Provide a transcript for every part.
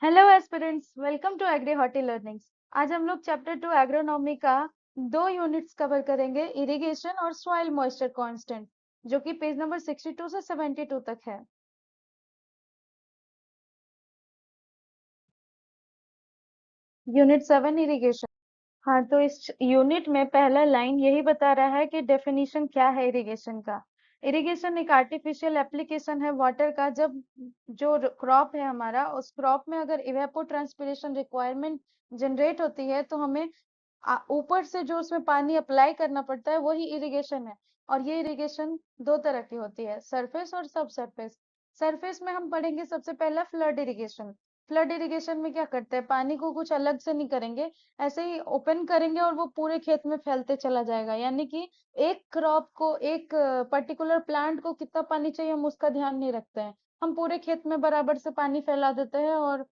Hello aspirants, welcome to agri horti learnings. आज हम लोग चैप्टर 2 एग्रोनॉमी का 2 यूनिट्स कवर करेंगे, इरिगेशन और सॉइल मॉइस्चर कांस्टेंट, जो कि पेज नंबर 62 से 72 तक है। Unit 7 irrigation. हाँ, तो इस यूनिट में पहला लाइन यही बता रहा है कि डेफिनेशन क्या है इरिगेशन का। इरिगेशन एक आर्टिफिशियल एप्लीकेशन है वाटर का, जब जो क्रॉप है हमारा, उस क्रॉप में अगर इवेपोट्रांसपिरेशन रिक्वायरमेंट जनरेट होती है तो हमें ऊपर से जो उसमें पानी अप्लाई करना पड़ता है वही इरिगेशन है। और ये इरिगेशन दो तरह की होती है, सरफेस और सब सरफेस। सरफेस में हम पढ़ेंगे सबसे पहला फ्लड इरिगेशन। फ्लड इरिगेशन में क्या करते हैं, पानी को कुछ अलग से नहीं करेंगे, ऐसे ही ओपन करेंगे और वो पूरे खेत में फैलते चला जाएगा। यानी कि एक क्रॉप को, एक पर्टिकुलर प्लांट को कितना पानी चाहिए हम उसका ध्यान नहीं रखते हैं। हम पूरे खेत में बराबर से पानी फैला देते हैं और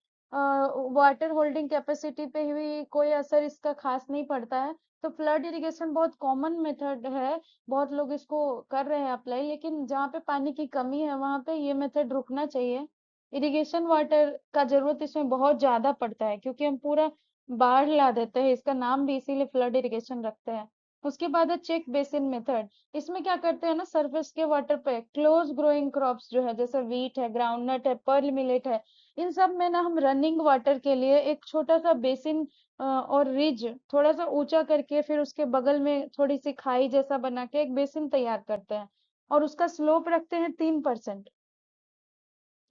वाटर होल्डिंग कैपेसिटी पे भी कोई असर इसका खास नहीं पड़ता है। तो फ्लड इरिगेशन बहुत कॉमन मेथड है, बहुत लोग इसको कर रहे हैं अप्लाई, लेकिन जहाँ पे पानी की कमी है वहां पे ये मेथड रुकना चाहिए। इरिगेशन वाटर का जरूरत इसमें बहुत ज्यादा पड़ता है, क्योंकि हम पूरा बाढ़ ला देते हैं, इसका नाम भी इसीलिए फ्लड इरिगेशन रखते हैं। उसके बाद है चेक बेसिन मेथड। इसमें क्या करते हैं ना, सरफेस के वाटर पे क्लोज ग्रोइंग क्रॉप्स जो है, जैसे वीट है, ग्राउंडनट है, पर्ल मिलेट है, इन सब में ना हम रनिंग वाटर के लिए एक छोटा सा बेसिन और रिज थोड़ा सा ऊंचा करके, फिर उसके बगल में थोड़ी सी खाई जैसा बना के एक बेसिन तैयार करते हैं, और उसका स्लोप रखते हैं 3%।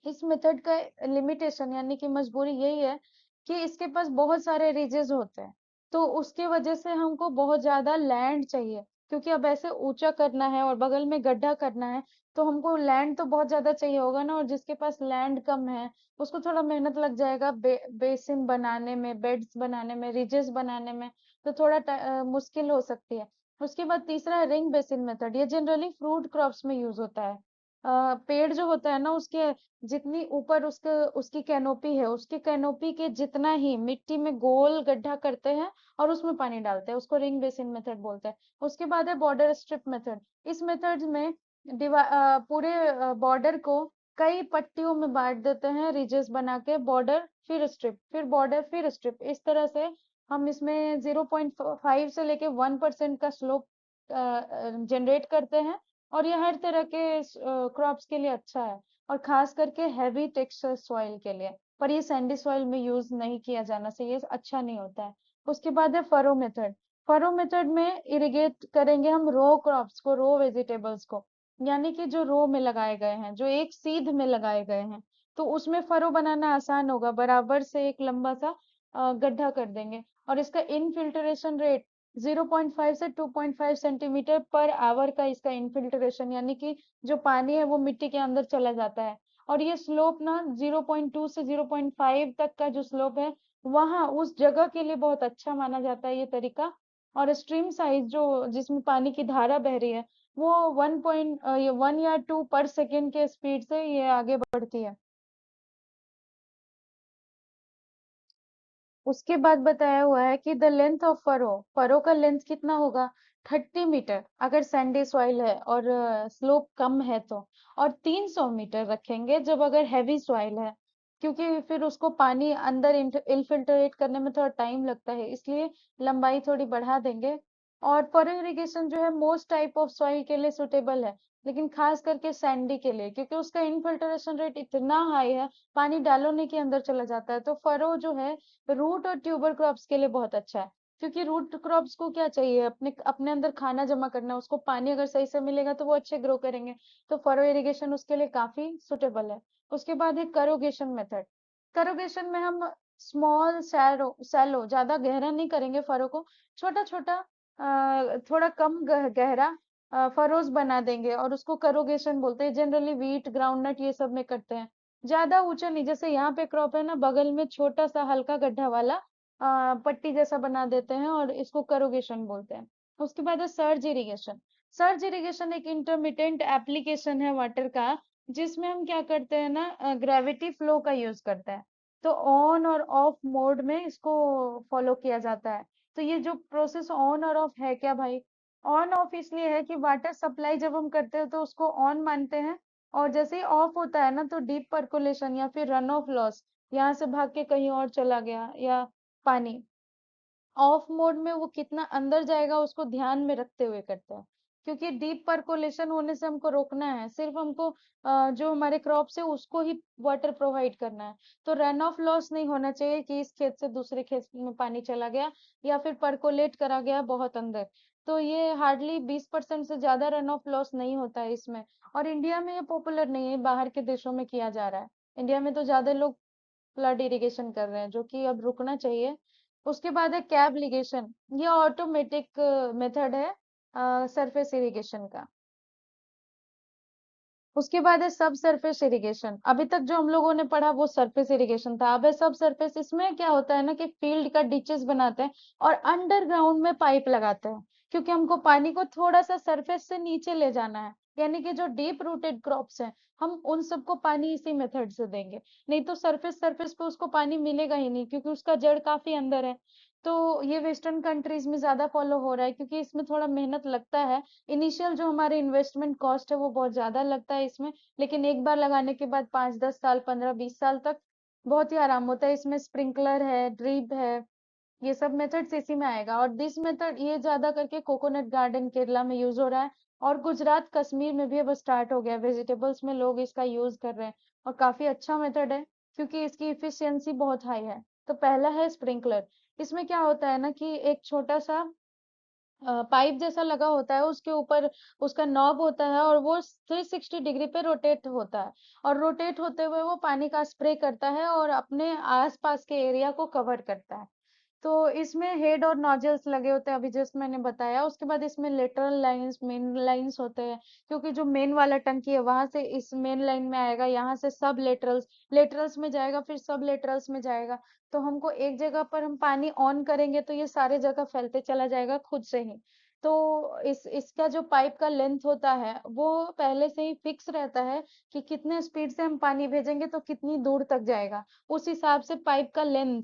इस मेथड का लिमिटेशन यानी कि मजबूरी यही है कि इसके पास बहुत सारे रीजेस होते हैं, तो उसके वजह से हमको बहुत ज्यादा लैंड चाहिए, क्योंकि अब ऐसे ऊंचा करना है और बगल में गड्ढा करना है, तो हमको लैंड तो बहुत ज्यादा चाहिए होगा ना, और जिसके पास लैंड कम है उसको थोड़ा मेहनत लग जाएगा बेसिन बनाने में, बेड्स बनाने में, रिजेस बनाने में, तो थोड़ा मुश्किल हो सकती है। उसके बाद तीसरा है रिंग बेसिन मेथड। ये जनरली फ्रूट क्रॉप्स में यूज होता है। पेड़ जो होता है ना, उसके जितनी ऊपर उसके उसकी कैनोपी है, उसकी कैनोपी के जितना ही मिट्टी में गोल गड्ढा करते हैं और उसमें पानी डालते हैं, उसको रिंग बेसिन मेथड बोलते हैं। उसके बाद है बॉर्डर स्ट्रिप मेथड। इस मेथड में पूरे बॉर्डर को कई पट्टियों में बांट देते हैं, रिजेस बना के, बॉर्डर फिर स्ट्रिप, फिर बॉर्डर फिर स्ट्रिप, इस तरह से हम इसमें 0.5 से लेके 1% का स्लोप जनरेट करते हैं। और ये हर तरह के क्रॉप्स के लिए अच्छा है, और खास करके हैवी टेक्सचर सॉइल के लिए। पर ये सैंडी सॉइल में यूज नहीं किया जाना चाहिए, अच्छा नहीं होता है। उसके बाद है फरो मेथड। फरो मेथड में इरिगेट करेंगे हम रो क्रॉप्स को, रो वेजिटेबल्स को, यानी कि जो रो में लगाए गए हैं, जो एक सीध में लगाए गए हैं, तो उसमें फरो बनाना आसान होगा। बराबर से एक लंबा सा गड्ढा कर देंगे, और इसका इनफिल्ट्रेशन रेट 0.5 से 2.5 सेंटीमीटर पर आवर का इसका इनफिल्ट्रेशन, यानी कि जो पानी है वो मिट्टी के अंदर चला जाता है। और ये स्लोप ना 0.2 से 0.5 तक का जो स्लोप है, वहां उस जगह के लिए बहुत अच्छा माना जाता है ये तरीका। और स्ट्रीम साइज जो, जिसमें पानी की धारा बह रही है, वो 1 या 2 पर सेकेंड के स्पीड से ये आगे बढ़ती है। उसके बाद बताया हुआ है कि the length of furrow, furrow का लेंथ कितना होगा, 30 मीटर अगर सैंडी सॉइल है और स्लोप कम है तो, और 300 मीटर रखेंगे जब अगर हैवी सॉइल है, क्योंकि फिर उसको पानी अंदर इनफिल्ट्रेट करने में थोड़ा टाइम लगता है, इसलिए लंबाई थोड़ी बढ़ा देंगे। और फरो इरिगेशन जो है मोस्ट टाइप ऑफ सॉइल के लिए सुटेबल है, लेकिन खास करके सैंडी के लिए, क्योंकि उसका इनफिल्ट्रेशन रेट इतना हाई है, पानी डालो नहीं के अंदर चला जाता है। तो फरो जो है रूट और ट्यूबर क्रॉप्स के लिए बहुत अच्छा है, क्योंकि रूट क्रॉप्स को क्या चाहिए, अपने अपने अंदर खाना जमा करना, उसको पानी अगर सही से मिलेगा तो वो अच्छे ग्रो करेंगे। तो फरो इरिगेशन उसके लिए काफी सुटेबल है। उसके बाद है करोगेशन मेथड। करोगेशन में हम स्मॉल सैलो सैलो, ज्यादा गहरा नहीं करेंगे फरो को, छोटा छोटा थोड़ा कम गहरा फरोज बना देंगे, और उसको करोगेशन बोलते हैं। जनरली वीट, ग्राउंडनट ये सब में करते हैं। ज्यादा ऊंचा नहीं, जैसे यहाँ पे क्रॉप है ना, बगल में छोटा सा हल्का गड्ढा वाला पट्टी जैसा बना देते हैं, और इसको करोगेशन बोलते हैं। उसके बाद है सर्ज इरिगेशन। सर्ज इरिगेशन एक इंटरमिटेंट एप्लीकेशन है वाटर का, जिसमें हम क्या करते हैं ना, ग्रेविटी फ्लो का यूज करते हैं। तो ऑन और ऑफ मोड में इसको फॉलो किया जाता है। तो ये जो प्रोसेस ऑन और ऑफ है क्या भाई, ऑन ऑफ इसलिए है कि वाटर सप्लाई जब हम करते हैं तो उसको ऑन मानते हैं, और जैसे ही ऑफ होता है ना, तो डीप पर्कुलेशन या फिर रन ऑफ लॉस, यहाँ से भाग के कहीं और चला गया, या पानी ऑफ मोड में वो कितना अंदर जाएगा उसको ध्यान में रखते हुए करते हैं, क्योंकि डीप पर्कोलेशन होने से हमको रोकना है, सिर्फ हमको जो हमारे क्रॉप्स है उसको ही वाटर प्रोवाइड करना है। तो रन ऑफ लॉस नहीं होना चाहिए कि इस खेत से दूसरे खेत में पानी चला गया या फिर पर्कोलेट करा गया बहुत अंदर। तो ये हार्डली 20% से ज्यादा रन ऑफ लॉस नहीं होता है इसमें। और इंडिया में ये पॉपुलर नहीं है, बाहर के देशों में किया जा रहा है। इंडिया में तो ज्यादा लोग फ्लड इरिगेशन कर रहे हैं, जो कि अब रुकना चाहिए। उसके बाद है कैब इरिगेशन, ये ऑटोमेटिक मेथड है सरफेस इरिगेशन का। उसके बाद है सब सरफेस इरिगेशन। अभी तक जो हम लोगों ने पढ़ा वो सरफेस इरिगेशन था, अब है सब सरफेस। इसमें क्या होता है ना कि फील्ड का डिचेस बनाते हैं और अंडरग्राउंड में पाइप लगाते हैं, क्योंकि हमको पानी को थोड़ा सा सरफेस से नीचे ले जाना है। यानी कि जो डीप रूटेड क्रॉप्स हैं, हम उन सबको पानी इसी मेथड से देंगे। नहीं तो सरफेस सरफेस पे उसको पानी मिलेगा ही नहीं, क्योंकि उसका जड़ काफी अंदर है। तो ये वेस्टर्न कंट्रीज में ज्यादा फॉलो हो रहा है, क्योंकि इसमें थोड़ा मेहनत लगता है। इनिशियल जो हमारे इन्वेस्टमेंट कॉस्ट है वो बहुत ज्यादा लगता है इसमें, लेकिन एक बार लगाने के बाद 5-10 साल, 15-20 साल तक बहुत ही आराम होता है। इसमें स्प्रिंकलर है, ड्रिप है, ये सब मेथड्स इसी में आएगा। और दिस मेथड ये ज्यादा करके कोकोनट गार्डन केरला में यूज हो रहा है, और गुजरात कश्मीर में भी अब स्टार्ट हो गया। वेजिटेबल्स में लोग इसका यूज कर रहे हैं, और काफी अच्छा मेथड है, क्योंकि इसकी इफिशियंसी बहुत हाई है। तो पहला है स्प्रिंकलर। इसमें क्या होता है ना कि एक छोटा सा पाइप जैसा लगा होता है, उसके ऊपर उसका नॉब होता है, और वो 360 डिग्री पे रोटेट होता है। और रोटेट होते हुए वो पानी का स्प्रे करता है और अपने आसपास के एरिया को कवर करता है। तो इसमें हेड और नोजल्स लगे होते हैं, अभी जस्ट मैंने बताया। उसके बाद इसमें लेटरल लाइंस, मेन लाइंस होते हैं, क्योंकि जो मेन वाला टंकी है वहां से इस मेन लाइन में आएगा, यहाँ से सब लेटरल्स लेटरल्स में जाएगा, फिर सब लेटरल्स में जाएगा। तो हमको एक जगह पर हम पानी ऑन करेंगे तो ये सारे जगह फैलते चला जाएगा खुद से ही। तो इसका जो पाइप का लेंथ होता है वो पहले से ही फिक्स रहता है, कि कितने स्पीड से हम पानी भेजेंगे तो कितनी दूर तक जाएगा। उस हिसाब से पाइप का लेंथ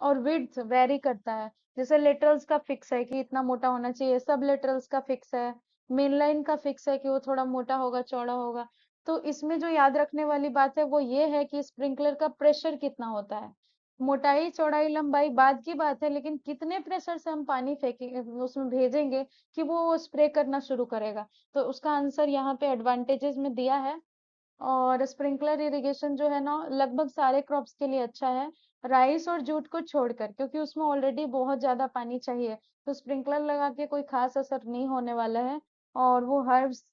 और विड्थ वेरी करता है। जैसे लेटरल्स का फिक्स है कि इतना मोटा होना चाहिए, सब लेटरल्स का फिक्स है, मेन लाइन का फिक्स है कि वो थोड़ा मोटा होगा, चौड़ा होगा। तो इसमें जो याद रखने वाली बात है वो ये है कि स्प्रिंकलर का प्रेशर कितना होता है। मोटाई चौड़ाई लंबाई बाद की बात है, लेकिन कितने प्रेशर से हम पानी फेंकेंगे उसमें भेजेंगे कि वो स्प्रे करना शुरू करेगा। तो उसका आंसर यहाँ पे एडवांटेजेस में दिया है। और स्प्रिंकलर इरिगेशन जो है ना लगभग सारे क्रॉप्स के लिए अच्छा है, राइस और जूट को छोड़कर, क्योंकि उसमें ऑलरेडी बहुत ज्यादा पानी चाहिए। तो स्प्रिंकलर लगा के कोई खास असर नहीं होने वाला है। और वो हर्ब्स,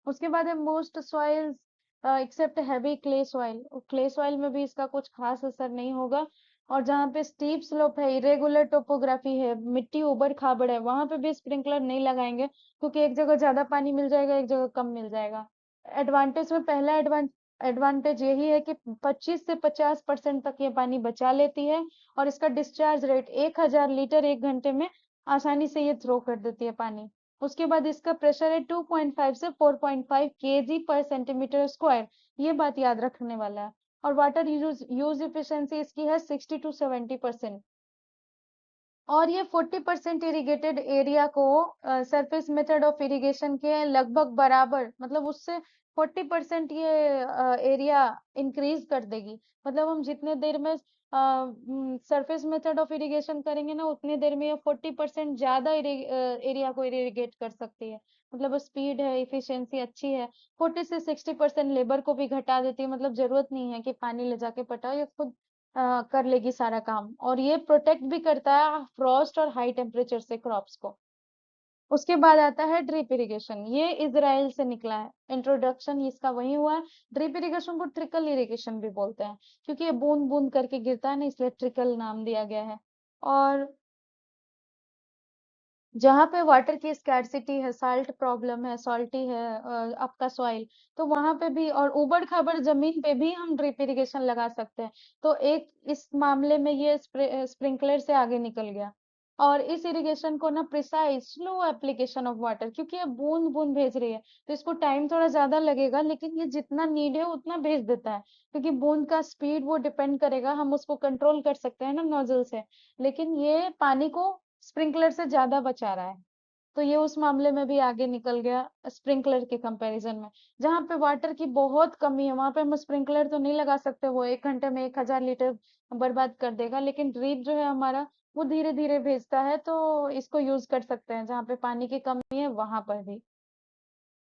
उसके बाद है most soils except heavy clay soil. Clay soil में भी इसका कुछ खास असर नहीं होगा। और जहाँ पे स्टीप स्लोप है, इरेगुलर टोपोग्राफी है, मिट्टी उबड़ खाबड़ है, वहां पे भी स्प्रिंकलर नहीं लगाएंगे, क्योंकि एक जगह ज्यादा पानी मिल जाएगा, एक जगह कम मिल जाएगा। एडवांटेज में पहला एडवांटेज यही है कि 25 से 50% तक ये पानी बचा लेती है। और इसका डिस्चार्ज रेट 1000 लीटर 1 घंटे में आसानी से ये थ्रो कर देती है पानी। उसके बाद इसका प्रेशर है 2.5 से 4.5 kg पर सेंटीमीटर स्क्वायर। ये बात याद रखने वाला है। और वाटर यूज इफिशियंसी इसकी है 60 to 70%। और ये 40% इरिगेटेड एरिया को सरफेस मेथड ऑफ इरिगेशन के लगभग बराबर, मतलब उससे 40% ये एरिया इंक्रीज कर देगी। मतलब हम जितने देर में सरफेस मेथड ऑफ इरिगेशन करेंगे ना, उतनी देर में ये 40% ज्यादा एरिया को इरिगेट कर सकती है। मतलब स्पीड है, इफिशियंसी अच्छी है। 40 से 60% लेबर को भी घटा देती है, मतलब जरूरत नहीं है कि पानी ले जाके पटाओ, ये खुद कर लेगी सारा काम। और ये प्रोटेक्ट भी करता है फ्रॉस्ट और हाई टेम्परेचर से क्रॉप्स को। उसके बाद आता है ड्रिप इरिगेशन, ये इजराइल से निकला है, इंट्रोडक्शन इसका वही हुआ है। ड्रिप इरिगेशन को ट्रिकल इरिगेशन भी बोलते हैं, क्योंकि ये बूंद बूंद करके गिरता है ना, इसलिए ट्रिकल नाम दिया गया है। और जहाँ पे वाटर की स्कैर्सिटी है, साल्ट प्रॉब्लम है, सॉल्टी है आपका सॉइल, तो वहां पे भी, और उबड़ खाबड़ जमीन पे भी हम ड्रिप इरिगेशन लगा सकते हैं। तो एक इस मामले में ये स्प्रिंकलर से आगे निकल गया। और इस इरिगेशन को ना precise slow application of water, क्योंकि ये बूंद बूंद भेज रही है, तो इसको टाइम थोड़ा ज्यादा लगेगा, लेकिन ये जितना नीड है उतना भेज देता है। क्योंकि बूंद का स्पीड वो डिपेंड करेगा, हम उसको कंट्रोल कर सकते हैं ना नोजल से, लेकिन ये पानी को स्प्रिंकलर से ज्यादा बचा रहा है। तो ये उस मामले में भी आगे निकल गया स्प्रिंकलर के कंपैरिजन में। जहाँ पे वाटर की बहुत कमी है, वहां पे हम स्प्रिंकलर तो नहीं लगा सकते, वो 1 घंटे में 1000 लीटर बर्बाद कर देगा। लेकिन ड्रीप जो है हमारा, वो धीरे धीरे भेजता है, तो इसको यूज कर सकते हैं जहाँ पे पानी की कमी है वहां पर भी।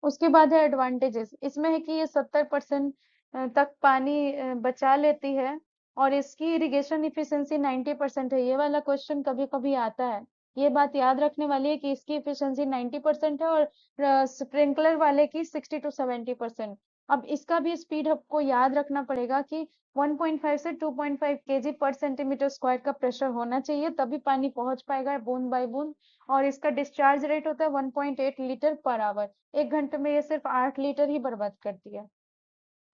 उसके बाद है एडवांटेजेस, इसमें है कि ये 70% तक पानी बचा लेती है, और इसकी इरिगेशन इफिशिएंसी 90% है। ये वाला क्वेश्चन कभी कभी आता है, ये बात याद रखने वाली है कि इसकी इफिशिएंसी 90% है और स्प्रिंकलर वाले की 60 to 70%। अब इसका भी स्पीड आपको याद रखना पड़ेगा कि 1.5 से 2.5 केजी पर सेंटीमीटर स्क्वायर का प्रेशर होना चाहिए, तभी पानी पहुंच पाएगा बूंद बाय बूंद। और इसका डिस्चार्ज रेट होता है 1.8 लीटर पर आवर। 1 घंटे में ये सिर्फ 8 लीटर ही बर्बाद करती है।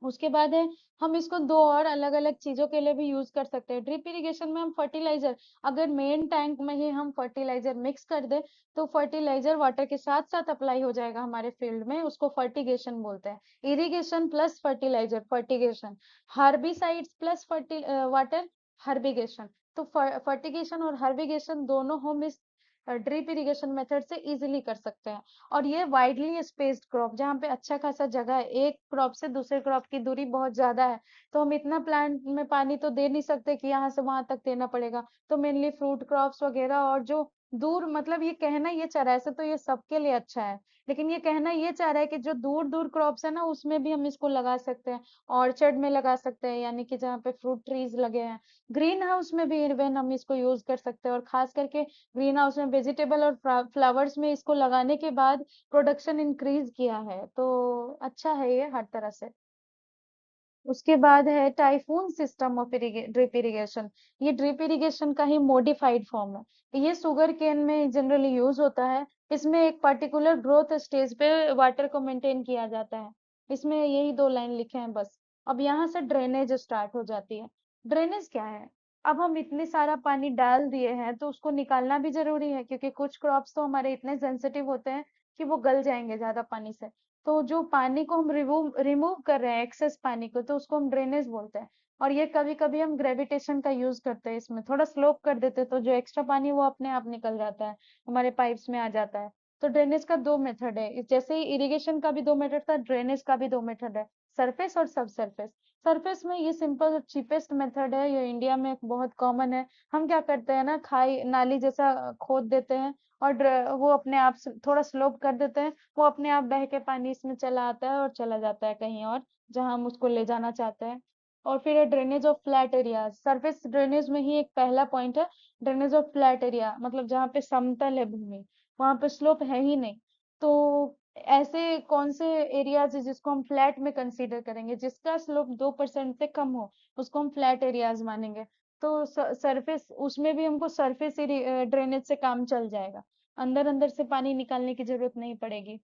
उसके बाद है, हम इसको दो और अलग अलग चीजों के लिए भी यूज कर सकते हैं। ड्रिप इरिगेशन में हम फर्टिलाइजर, अगर मेन टैंक में ही हम फर्टिलाइजर मिक्स कर दे, तो फर्टिलाइजर वाटर के साथ साथ अप्लाई हो जाएगा हमारे फील्ड में, उसको फर्टिगेशन बोलते हैं। Irrigation plus fertilizer, fertigation. Herbicides plus water, herbigation. तो फर्टिगेशन और हर्बिगेशन दोनों हम इस ड्रिप इरिगेशन मेथड से इजीली कर सकते हैं। और ये वाइडली स्पेस्ड क्रॉप, जहाँ पे अच्छा खासा जगह है, एक क्रॉप से दूसरे क्रॉप की दूरी बहुत ज्यादा है, तो हम इतना प्लांट में पानी तो दे नहीं सकते कि यहाँ से वहां तक देना पड़ेगा। तो मेनली फ्रूट क्रॉप्स वगैरह, और जो दूर, मतलब ये कहना ये चाह रहा है, ऐसे तो ये सबके लिए अच्छा है, लेकिन ये कहना ये चाह रहा है कि जो दूर दूर क्रॉप्स है ना, उसमें भी हम इसको लगा सकते हैं। ऑर्चर्ड में लगा सकते हैं, यानी कि जहाँ पे फ्रूट ट्रीज लगे हैं। ग्रीन हाउस में भी इवन हम इसको यूज कर सकते हैं, और खास करके ग्रीन हाउस में वेजिटेबल और फ्लावर्स में इसको लगाने के बाद प्रोडक्शन इंक्रीज किया है, तो अच्छा है ये हर तरह से। उसके बाद है typhoon system of drip irrigation. ये ड्रिप इरिगेशन का ही मॉडिफाइड फॉर्म है। ये शुगर केन में जनरली यूज होता है। इसमें एक पर्टिकुलर ग्रोथ स्टेज पे वाटर को मेंटेन किया जाता है। इसमें यही 2 लाइन लिखे हैं बस। अब यहाँ से ड्रेनेज स्टार्ट हो जाती है। ड्रेनेज क्या है? अब हम इतने सारा पानी डाल दिए हैं, तो उसको निकालना भी जरूरी है, क्योंकि कुछ क्रॉप्स तो हमारे इतने सेंसिटिव होते हैं कि वो गल जाएंगे ज्यादा पानी से। तो जो पानी को हम रिमूव रिमूव कर रहे हैं, एक्सेस पानी को, तो उसको हम ड्रेनेज बोलते हैं। और ये कभी कभी हम ग्रेविटेशन का यूज करते हैं, इसमें थोड़ा स्लोप कर देते हैं, तो जो एक्स्ट्रा पानी वो अपने आप निकल जाता है, हमारे पाइप्स में आ जाता है। तो ड्रेनेज का 2 मेथड है, जैसे ही इरिगेशन का भी 2 मेथड था, ड्रेनेज का भी 2 मेथड है, सरफेस और सब सरफेस। सरफेस में ये सिंपल चीपेस्ट मेथड है, ये इंडिया में बहुत कॉमन है। हम क्या करते हैं ना, खाई नाली जैसा खोद देते हैं, और वो अपने आप थोड़ा स्लोप कर देते हैं, वो अपने आप बह के पानी इसमें चला आता है और चला जाता है कहीं और, जहां हम उसको ले जाना चाहते हैं। और फिर drainage of flat area, surface drainage में ही एक पहला पॉइंट है, ड्रेनेज ऑफ फ्लैट एरिया, मतलब जहाँ पे समतल है भूमि, वहां पे स्लोप है ही नहीं। तो ऐसे कौन से एरियाज है जिसको हम फ्लैट में कंसीडर करेंगे, जिसका स्लोप 2% से कम हो, उसको हम फ्लैट एरियाज मानेंगे। तो सरफेस, उसमें भी हमको सरफेस ड्रेनेज से काम चल जाएगा, अंदर अंदर से पानी निकालने की जरूरत नहीं पड़ेगी।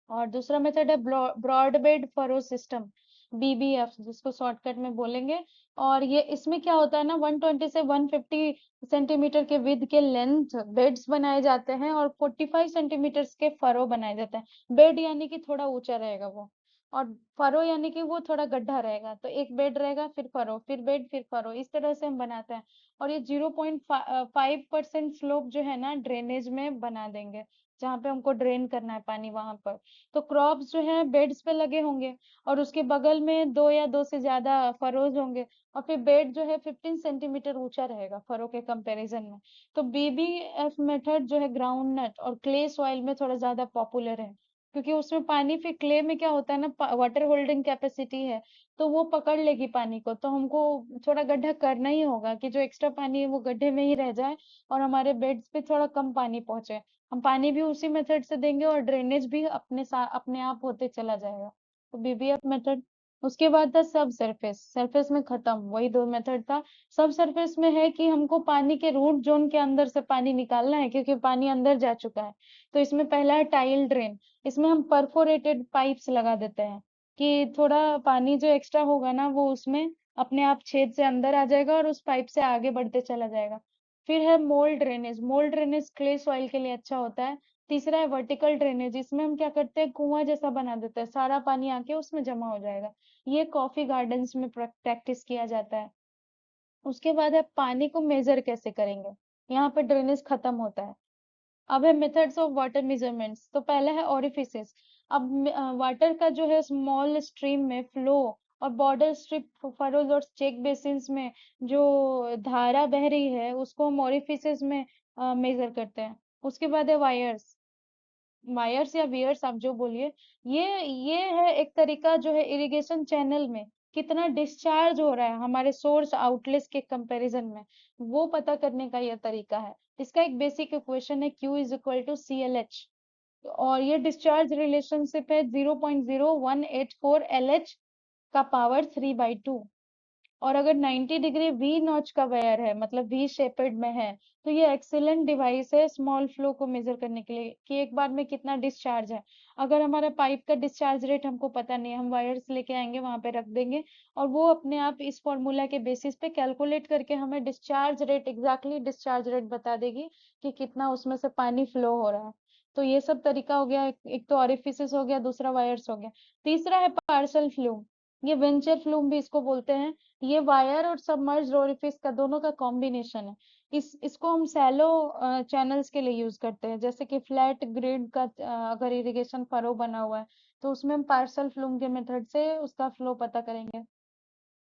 और दूसरा मेथड है ब्रॉडबेड फरो सिस्टम, बीबीएफ जिसको शॉर्टकट में बोलेंगे। और ये इसमें क्या होता है ना, 120 से 150 सेंटीमीटर के विद के लेंथ बेड्स बनाए जाते हैं, और 45 सेंटीमीटर के फरो बनाए जाते हैं। बेड यानी कि थोड़ा ऊंचा रहेगा वो, और फरो यानी कि वो थोड़ा गड्ढा रहेगा, तो एक बेड रहेगा, फिर फरो, फिर बेड, फिर फरो, इस तरह से हम बनाते हैं। और ये 0.5% स्लोप जो है ना, ड्रेनेज में बना देंगे, जहाँ पे हमको ड्रेन करना है पानी वहां पर। तो क्रॉप्स जो है बेड्स पे लगे होंगे, और उसके बगल में 2 या 2 से ज्यादा फरोज होंगे, और फिर बेड जो है 15 सेंटीमीटर ऊंचा रहेगा फरो के कंपैरिजन में। तो बीबीएफ मेथड जो है ग्राउंड नट और क्ले सॉइल में थोड़ा ज्यादा पॉपुलर है, क्योंकि उसमें पानी, फिर क्ले में क्या होता है ना, वाटर होल्डिंग कैपेसिटी है, तो वो पकड़ लेगी पानी को। तो हमको थोड़ा गड्ढा करना ही होगा कि जो एक्स्ट्रा पानी है वो गड्ढे में ही रह जाए, और हमारे बेड्स पे थोड़ा कम पानी पहुंचे। हम पानी भी उसी मेथड से देंगे, और ड्रेनेज भी अपने आप होते चला जाएगा। तो बीबीएफ मेथड। उसके बाद था सब सरफेस, सरफेस में खत्म, वही 2 मेथड था। सब सरफेस में है कि हमको पानी के रूट जोन के अंदर से पानी निकालना है, क्योंकि पानी अंदर जा चुका है। तो इसमें पहला है टाइल ड्रेन। इसमें हम परफोरेटेड पाइप्स लगा देते हैं, कि थोड़ा पानी जो एक्स्ट्रा होगा ना, वो उसमें अपने आप छेद से अंदर आ जाएगा, और उस पाइप से आगे बढ़ते चला जाएगा। फिर है mould drainage, mould drainage clay soil के लिए अच्छा होता है। तीसरा है वर्टिकल ड्रेनेज, इसमें हम क्या करते हैं, कुआं जैसा बना देते हैं, सारा पानी आके उसमें जमा हो जाएगा। ये कॉफी गार्डन्स में प्रैक्टिस किया जाता है। उसके बाद है पानी को मेजर कैसे करेंगे, यहाँ पे ड्रेनेज खत्म होता है। अब है मेथड्स ऑफ वाटर मेजरमेंट्स। तो पहला है ओरिफिसेस। अब वाटर का जो है स्मॉल स्ट्रीम में फ्लो और बॉर्डर स्ट्रिप फरोज और चेक बेसिन्स में जो धारा बह रही है उसको हम ओरिफिसेस में मेजर करते हैं। उसके बाद है वायर्स। वायर्स या वियर्स आप जो बोलिए, ये है एक तरीका जो है इरिगेशन चैनल में कितना डिस्चार्ज हो रहा है हमारे सोर्स आउटलेट्स के कंपैरिजन में, वो पता करने का ये तरीका है। इसका एक बेसिक इक्वेशन है Q is equal to CLH, और ये डिस्चार्ज रिलेशनशिप है 0.0184 LH का पावर 3/2। और अगर 90 डिग्री वी नॉच का वायर है, मतलब वी शेपेड में है, तो ये एक्सीलेंट डिवाइस है स्मॉल फ्लो को मेजर करने के लिए कि एक बार में कितना डिस्चार्ज है। अगर हमारा पाइप का डिस्चार्ज रेट हमको पता नहीं है, हम वायर्स लेके आएंगे वहां पे रख देंगे और वो अपने आप इस फॉर्मूला के बेसिस पे कैलकुलेट करके हमें discharge rate, exactly discharge rate बता देगी कि कितना उसमें से पानी फ्लो हो रहा है। तो ये सब तरीका हो गया, एक तो ऑरिफिसेस हो गया, दूसरा वायर्स हो गया। तीसरा है पार्सल फ्लूम, ये वेंचर फ्लूम भी इसको बोलते हैं। ये वायर और सबमर्ज्ड ओरिफिस का दोनों का कॉम्बिनेशन है। इसको हम सैलो चैनल्स के लिए यूज करते हैं, जैसे कि फ्लैट ग्रिड का अगर इरिगेशन फरो बना हुआ है तो उसमें हम पार्सल फ्लूम के मेथड से उसका फ्लो पता करेंगे।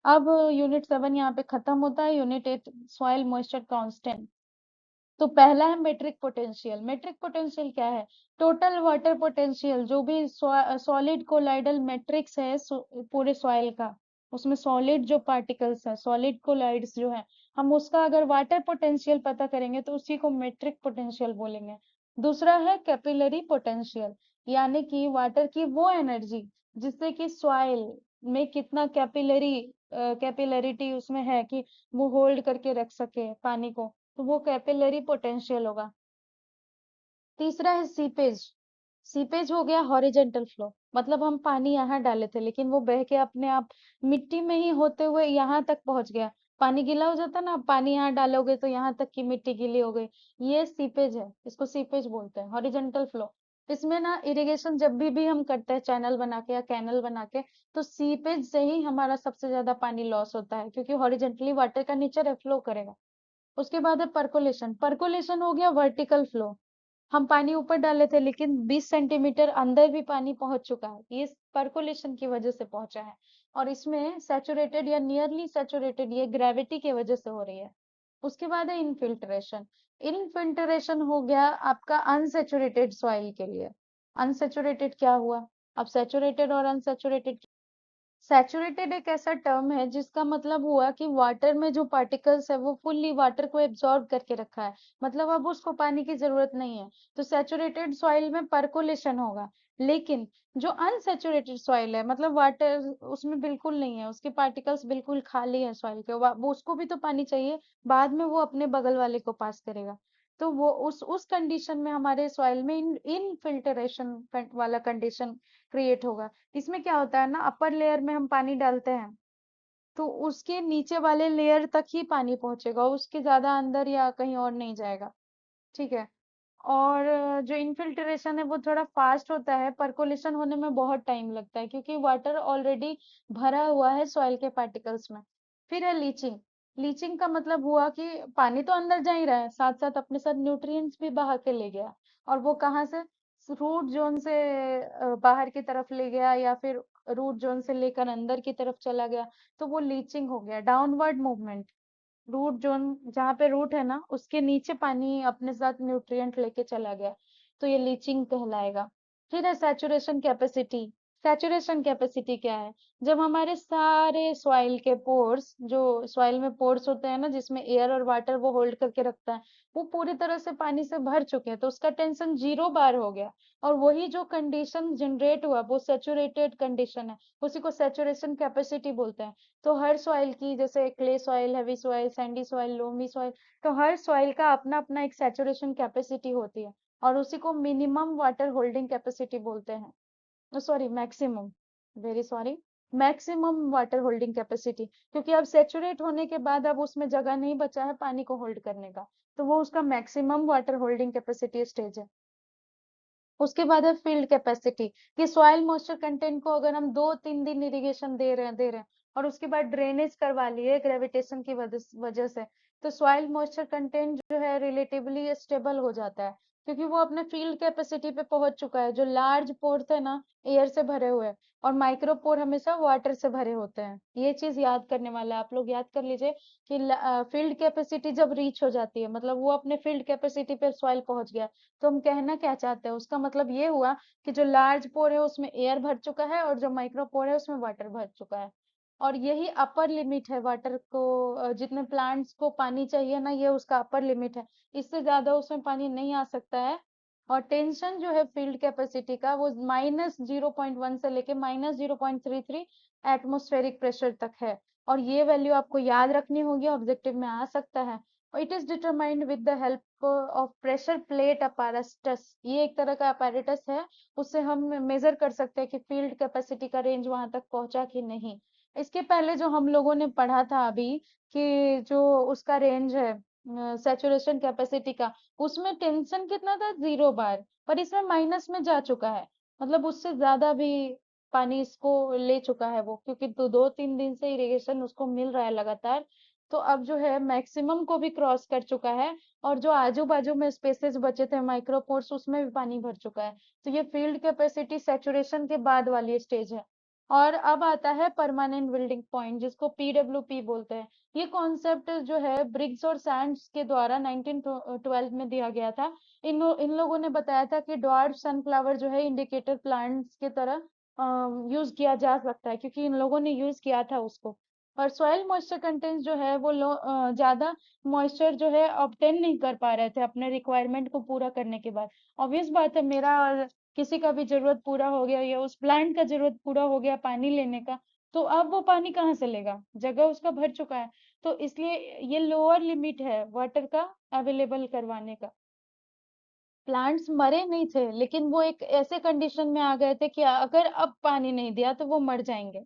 अब यूनिट 7 यहाँ पे खत्म होता है। Unit 8 soil moisture constant. तो पहला है मेट्रिक पोटेंशियल। मेट्रिक पोटेंशियल क्या है? टोटल वाटर पोटेंशियल जो भी सॉलिड कोलाइडल मैट्रिक्स है पूरे सॉइल का, उसमें सॉलिड जो पार्टिकल्स है, सॉलिड कोलाइड्स जो है, हम उसका अगर वाटर पोटेंशियल पता करेंगे तो उसी को मेट्रिक पोटेंशियल बोलेंगे। दूसरा है कैपिलरी पोटेंशियल, यानी कि वाटर की वो एनर्जी जिससे कि सॉइल में कितना कैपिलरिटी उसमें है कि वो होल्ड करके रख सके पानी को, तो वो कैपिलरी पोटेंशियल होगा। तीसरा है सीपेज। सीपेज हो गया हॉरिजेंटल फ्लो, मतलब हम पानी यहाँ डाले थे लेकिन वो बह के अपने आप मिट्टी में ही होते हुए यहाँ तक पहुंच गया। पानी गीला हो जाता ना, पानी यहाँ डालोगे तो यहाँ तक की मिट्टी गीली हो गई, ये सीपेज है, इसको सीपेज बोलते हैं, हॉरिजेंटल फ्लो। इसमें ना इरिगेशन जब भी हम करते हैं चैनल बना के या कैनल बना के, तो सीपेज से ही हमारा सबसे ज्यादा पानी लॉस होता है, क्योंकि हॉरिजेंटली वाटर का नेचर है, फ्लो करेगा। उसके बाद है परकोलेशन। परकोलेशन हो गया वर्टिकल फ्लो, हम पानी ऊपर डाले थे लेकिन 20 सेंटीमीटर अंदर भी पानी पहुंच चुका है, ये परकोलेशन की वजह से पहुंचा है। और इसमें सैचुरेटेड या नियरली सैचुरेटेड ये ग्रेविटी की वजह से हो रही है। उसके बाद है इनफिल्ट्रेशन। इनफिल्ट्रेशन हो गया आपका अनसेचुरेटेड सॉइल के लिए। अनसेचुरेटेड क्या हुआ? अब सैचुरेटेड और अनसेचुरेटेड। सैचुरेटेड एक ऐसा टर्म है जिसका मतलब हुआ कि वाटर में जो पार्टिकल्स है वो फुल्ली वाटर को एब्जॉर्ब करके रखा है, मतलब अब उसको पानी की जरूरत नहीं है। तो सैचुरेटेड सॉइल में परकोलेशन होगा। लेकिन जो अनसैचुरेटेड सॉइल है, मतलब वाटर उसमें बिल्कुल नहीं है, उसके पार्टिकल्स बिल्कुल खाली है सॉइल के, वो उसको भी तो पानी चाहिए, बाद में वो अपने बगल वाले को पास करेगा। तो वो उस कंडीशन में हमारे सॉइल में इनफिल्ट्रेशन वाला कंडीशन क्रिएट होगा। इसमें क्या होता है ना, अपर लेयर में हम पानी डालते हैं तो उसके नीचे वाले लेयर तक ही पानी पहुंचेगा, उसके ज्यादा अंदर या कहीं और नहीं जाएगा। ठीक है। और जो इनफिल्ट्रेशन है वो थोड़ा फास्ट होता है, परकोलेशन होने में बहुत टाइम लगता है क्योंकि वाटर ऑलरेडी भरा हुआ है सॉइल के पार्टिकल्स में। फिर है लीचिंग। लीचिंग का मतलब हुआ कि पानी तो अंदर जा ही रहा है, साथ साथ अपने साथ न्यूट्रिएंट्स भी बहा के ले गया। और वो कहाँ से? रूट जोन से बाहर की तरफ ले गया, या फिर रूट जोन से लेकर अंदर की तरफ चला गया, तो वो लीचिंग हो गया, डाउनवर्ड मूवमेंट। रूट जोन जहाँ पे रूट है ना उसके नीचे पानी अपने साथ न्यूट्रिएंट लेके चला गया, तो ये लीचिंग कहलाएगा। फिर है सैचुरेशन कैपेसिटी। सैचुरेशन कैपेसिटी क्या है? जब हमारे सारे सॉइल के पोर्स, जो सॉइल में पोर्स होते हैं ना जिसमें एयर और वाटर वो होल्ड करके रखता है, वो पूरी तरह से पानी से भर चुके हैं, तो उसका टेंशन 0 बार हो गया। और वही जो कंडीशन जनरेट हुआ वो सैचुरेटेड कंडीशन है, उसी को सैचुरेशन कैपेसिटी बोलते हैं। तो हर सॉइल की, जैसे clay soil, heavy soil, Sandy soil, loamy soil, तो हर सॉइल का अपना अपना एक सैचुरेशन कैपेसिटी होती है, और उसी को मिनिमम वाटर होल्डिंग कैपेसिटी बोलते हैं। Sorry, maximum, very sorry, maximum water holding capacity, क्योंकि अब सेचुरेट होने के बाद अब उसमें जगह नहीं बचा है पानी को होल्ड करने का, तो वो उसका maximum water holding capacity stage है। उसके बाद है फील्ड कैपेसिटी, कि सॉइल मॉइस्चर कंटेंट को अगर हम 2-3 दिन इरिगेशन दे रहे हैं और उसके बाद ड्रेनेज करवा लिए ग्रेविटेशन की वजह से, तो सॉइल मॉइस्चर कंटेंट जो है रिलेटिवली स्टेबल हो जाता है। क्योंकि वो अपने फील्ड कैपेसिटी पे पहुंच चुका है। जो लार्ज पोर थे ना, एयर से भरे हुए, और माइक्रो पोर हमेशा वाटर से भरे होते हैं। ये चीज याद करने वाला है, आप लोग याद कर लीजिए कि फील्ड कैपेसिटी जब रीच हो जाती है, मतलब वो अपने फील्ड कैपेसिटी पे सॉइल पहुंच गया, तो हम कहना क्या चाहते हैं, उसका मतलब ये हुआ कि जो लार्ज पोर है उसमें एयर भर चुका है, और जो माइक्रो पोर है उसमें वाटर भर चुका है। और यही अपर लिमिट है वाटर को, जितने प्लांट्स को पानी चाहिए ना, ये उसका अपर लिमिट है। इससे ज्यादा उसमें पानी नहीं आ सकता है। और टेंशन जो है फील्ड कैपेसिटी का, वो -0.1 से लेके -0.33 एटमॉस्फेरिक प्रेशर तक है। और ये वैल्यू आपको याद रखनी होगी, ऑब्जेक्टिव में आ सकता है। और it is determined with the help of pressure plate apparatus। ये एक तरह का apparatus है, उससे हम मेजर कर सकते हैं कि फील्ड कैपेसिटी का रेंज वहां तक पहुंचा कि नहीं। इसके पहले जो हम लोगों ने पढ़ा था अभी, कि जो उसका रेंज है सैचुरेशन कैपेसिटी का, उसमें टेंशन कितना था, 0 बार, पर इसमें माइनस में जा चुका है। मतलब उससे ज्यादा भी पानी इसको ले चुका है वो, क्योंकि 2-3 दिन से इरिगेशन उसको मिल रहा है लगातार। तो अब जो है मैक्सिमम को भी क्रॉस कर चुका है। और जो आजू बाजू में स्पेसेस बचे थे माइक्रोपोर्स, उसमें भी पानी भर चुका है। तो ये फील्ड कैपेसिटी सैचुरेशन के बाद वाली स्टेज है। और अब आता है परमानेंट बिल्डिंग पॉइंट, जिसको पीडब्ल्यूपी बोलते हैं। ये कॉन्सेप्ट जो है ब्रिग्स और सैंड्स के द्वारा 1912 में दिया गया था। इन लोगों ने बताया था कि ड्वार्फ सनफ्लावर जो है इंडिकेटर प्लांट्स की तरह यूज किया जा सकता है, क्योंकि इन लोगों ने यूज किया था उसको। और सॉइल मॉइस्चर कंटेंट जो है वो ज्यादा मॉइस्चर जो है ऑब्टेन नहीं कर पा रहे थे अपने रिक्वायरमेंट को पूरा करने के बाद। ऑब्वियस बात है, मेरा और किसी का भी जरूरत पूरा हो गया, या उस प्लांट का जरूरत पूरा हो गया पानी लेने का, तो अब वो पानी कहाँ से लेगा, जगह उसका भर चुका है। तो इसलिए ये लोअर लिमिट है वाटर का अवेलेबल करवाने का। प्लांट्स मरे नहीं थे, लेकिन वो एक ऐसे कंडीशन में आ गए थे कि अगर अब पानी नहीं दिया तो वो मर जाएंगे।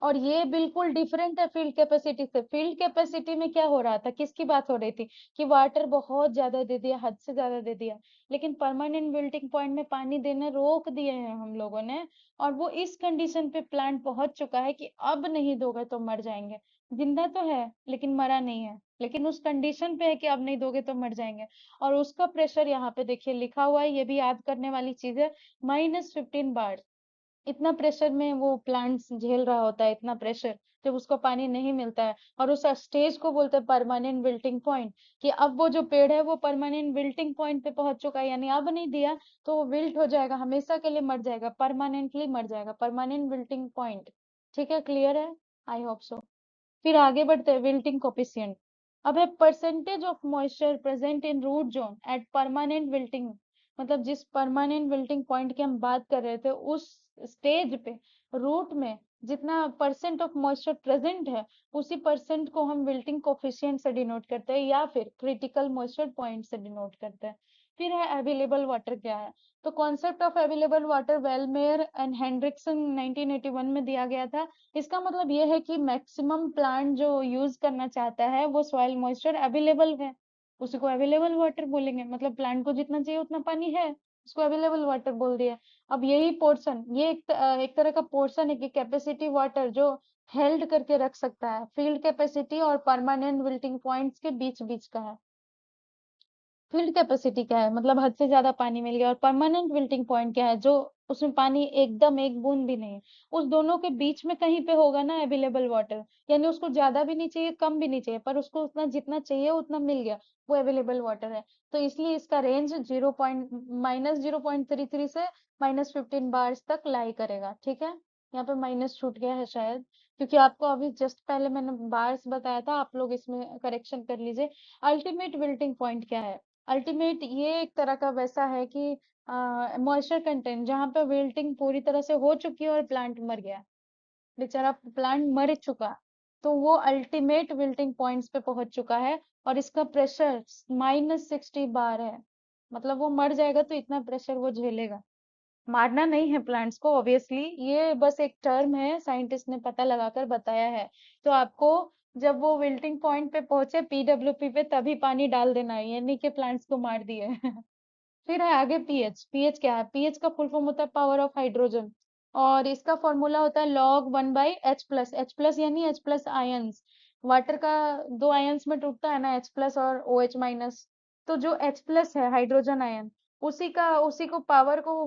और ये बिल्कुल डिफरेंट है फील्ड कैपेसिटी से। फील्ड कैपेसिटी में क्या हो रहा था, किसकी बात हो रही थी, कि वाटर बहुत ज्यादा दे दिया, हद से ज्यादा दे दिया। लेकिन परमानेंट विल्टिंग पॉइंट में पानी देने रोक दिए हैं हम लोगों ने। और वो इस कंडीशन पे प्लांट पहुंच चुका है कि अब नहीं दोगे तो मर जाएंगे। जिंदा तो है लेकिन मरा नहीं है, लेकिन उस कंडीशन पे है कि अब नहीं दोगे तो मर जाएंगे। और उसका प्रेशर यहाँ पे देखिए लिखा हुआ है, ये भी याद करने वाली चीज है, -15 बार। इतना प्रेशर में वो प्लांट्स झेल रहा होता है, इतना प्रेशर, जब उसको पानी नहीं मिलता है। और उस स्टेज को बोलते हैं परमानेंट विल्टिंग पॉइंट, कि अब वो जो पेड़ है वो परमानेंट विल्टिंग पॉइंट पे पहुंच चुका है, यानी अब नहीं दिया तो वो विल्ट हो जाएगा, हमेशा के लिए मर जाएगा, परमानेंटली मर जाएगा, परमानेंट विल्टिंग पॉइंट। ठीक है, क्लियर है? I hope so. फिर आगे बढ़ते हैं, विल्टिंग कोफिशिएंट। अब है percentage of moisture present in root zone at permanent wilting. मतलब जिस परमानेंट विल्टिंग पॉइंट की हम बात कर रहे थे, उस स्टेज पे रूट में जितना परसेंट ऑफ मॉइस्चर प्रेजेंट है, उसी परसेंट को हम विल्टिंग कोफिशिएंट से डिनोट करते हैं, या फिर क्रिटिकल मॉइस्चर पॉइंट से डिनोट करते हैं। फिर है अवेलेबल वाटर क्या है। तो concept of available water Veihmeyer and Hendrickson 1981 में दिया गया था। इसका मतलब ये है कि मैक्सिमम प्लांट जो यूज करना चाहता है वो सॉइल मॉइस्चर अवेलेबल है, उसी को अवेलेबल वाटर बोलेंगे। मतलब प्लांट को जितना चाहिए उतना पानी है, उसको अवेलेबल वाटर बोल दिया। अब यही पोर्शन, ये एक तरह का पोर्शन है कि कैपेसिटी वाटर जो हेल्ड करके रख सकता है, फील्ड कैपेसिटी और परमानेंट विल्टिंग पॉइंट्स के बीच बीच का है। फील्ड कैपेसिटी क्या है, मतलब हद से ज्यादा पानी मिल गया। और परमानेंट विल्टिंग पॉइंट क्या है, जो उसमें पानी एकदम एक बूंद भी नहीं है, उस दोनों के बीच में कहीं पे होगा ना अवेलेबल वाटर। यानी उसको ज्यादा भी नहीं चाहिए, कम भी नहीं चाहिए, पर उसको उतना जितना चाहिए उतना मिल गया, वो अवेलेबल वाटर है। तो इसलिए इसका रेंज -0.33 से -15 बार्स तक लाई करेगा। ठीक है, यहाँ पे माइनस छूट गया है शायद, क्योंकि आपको अभी जस्ट पहले मैंने बार्स बताया था, आप लोग इसमें करेक्शन कर लीजिए। अल्टीमेट विल्टिंग पॉइंट क्या है। अल्टीमेट ये एक तरह का वैसा है कि मॉइस्चर कंटेंट जहां पे विल्टिंग पूरी तरह से हो चुकी है और प्लांट मर गया, बेचारा प्लांट मर चुका, तो वो अल्टीमेट विल्टिंग पॉइंट्स पे पहुंच चुका है। और इसका प्रेशर -60 बार है। मतलब वो मर जाएगा तो इतना प्रेशर वो झेलेगा। मारना नहीं है प्लांट्स को, ऑब्वियसली ये बस एक टर्म है, साइंटिस्ट ने पता लगाकर बताया है। तो आपको जब वो विल्टिंग पॉइंट पे पहुंचे पीडब्ल्यूपी पे, तभी पानी डाल देना है, ये नहीं कि प्लांट्स को मार दिए। फिर है आगे पीएच। पीएच क्या है, पीएच का फुल फॉर्म होता है पावर ऑफ हाइड्रोजन। और इसका फॉर्मूला होता है log 1/H+। H+ यानी H+ आयंस। वाटर का दो आयंस में टूटता है ना, H+ और OH-। तो जो H+ है हाइड्रोजन आयन, उसी को पावर को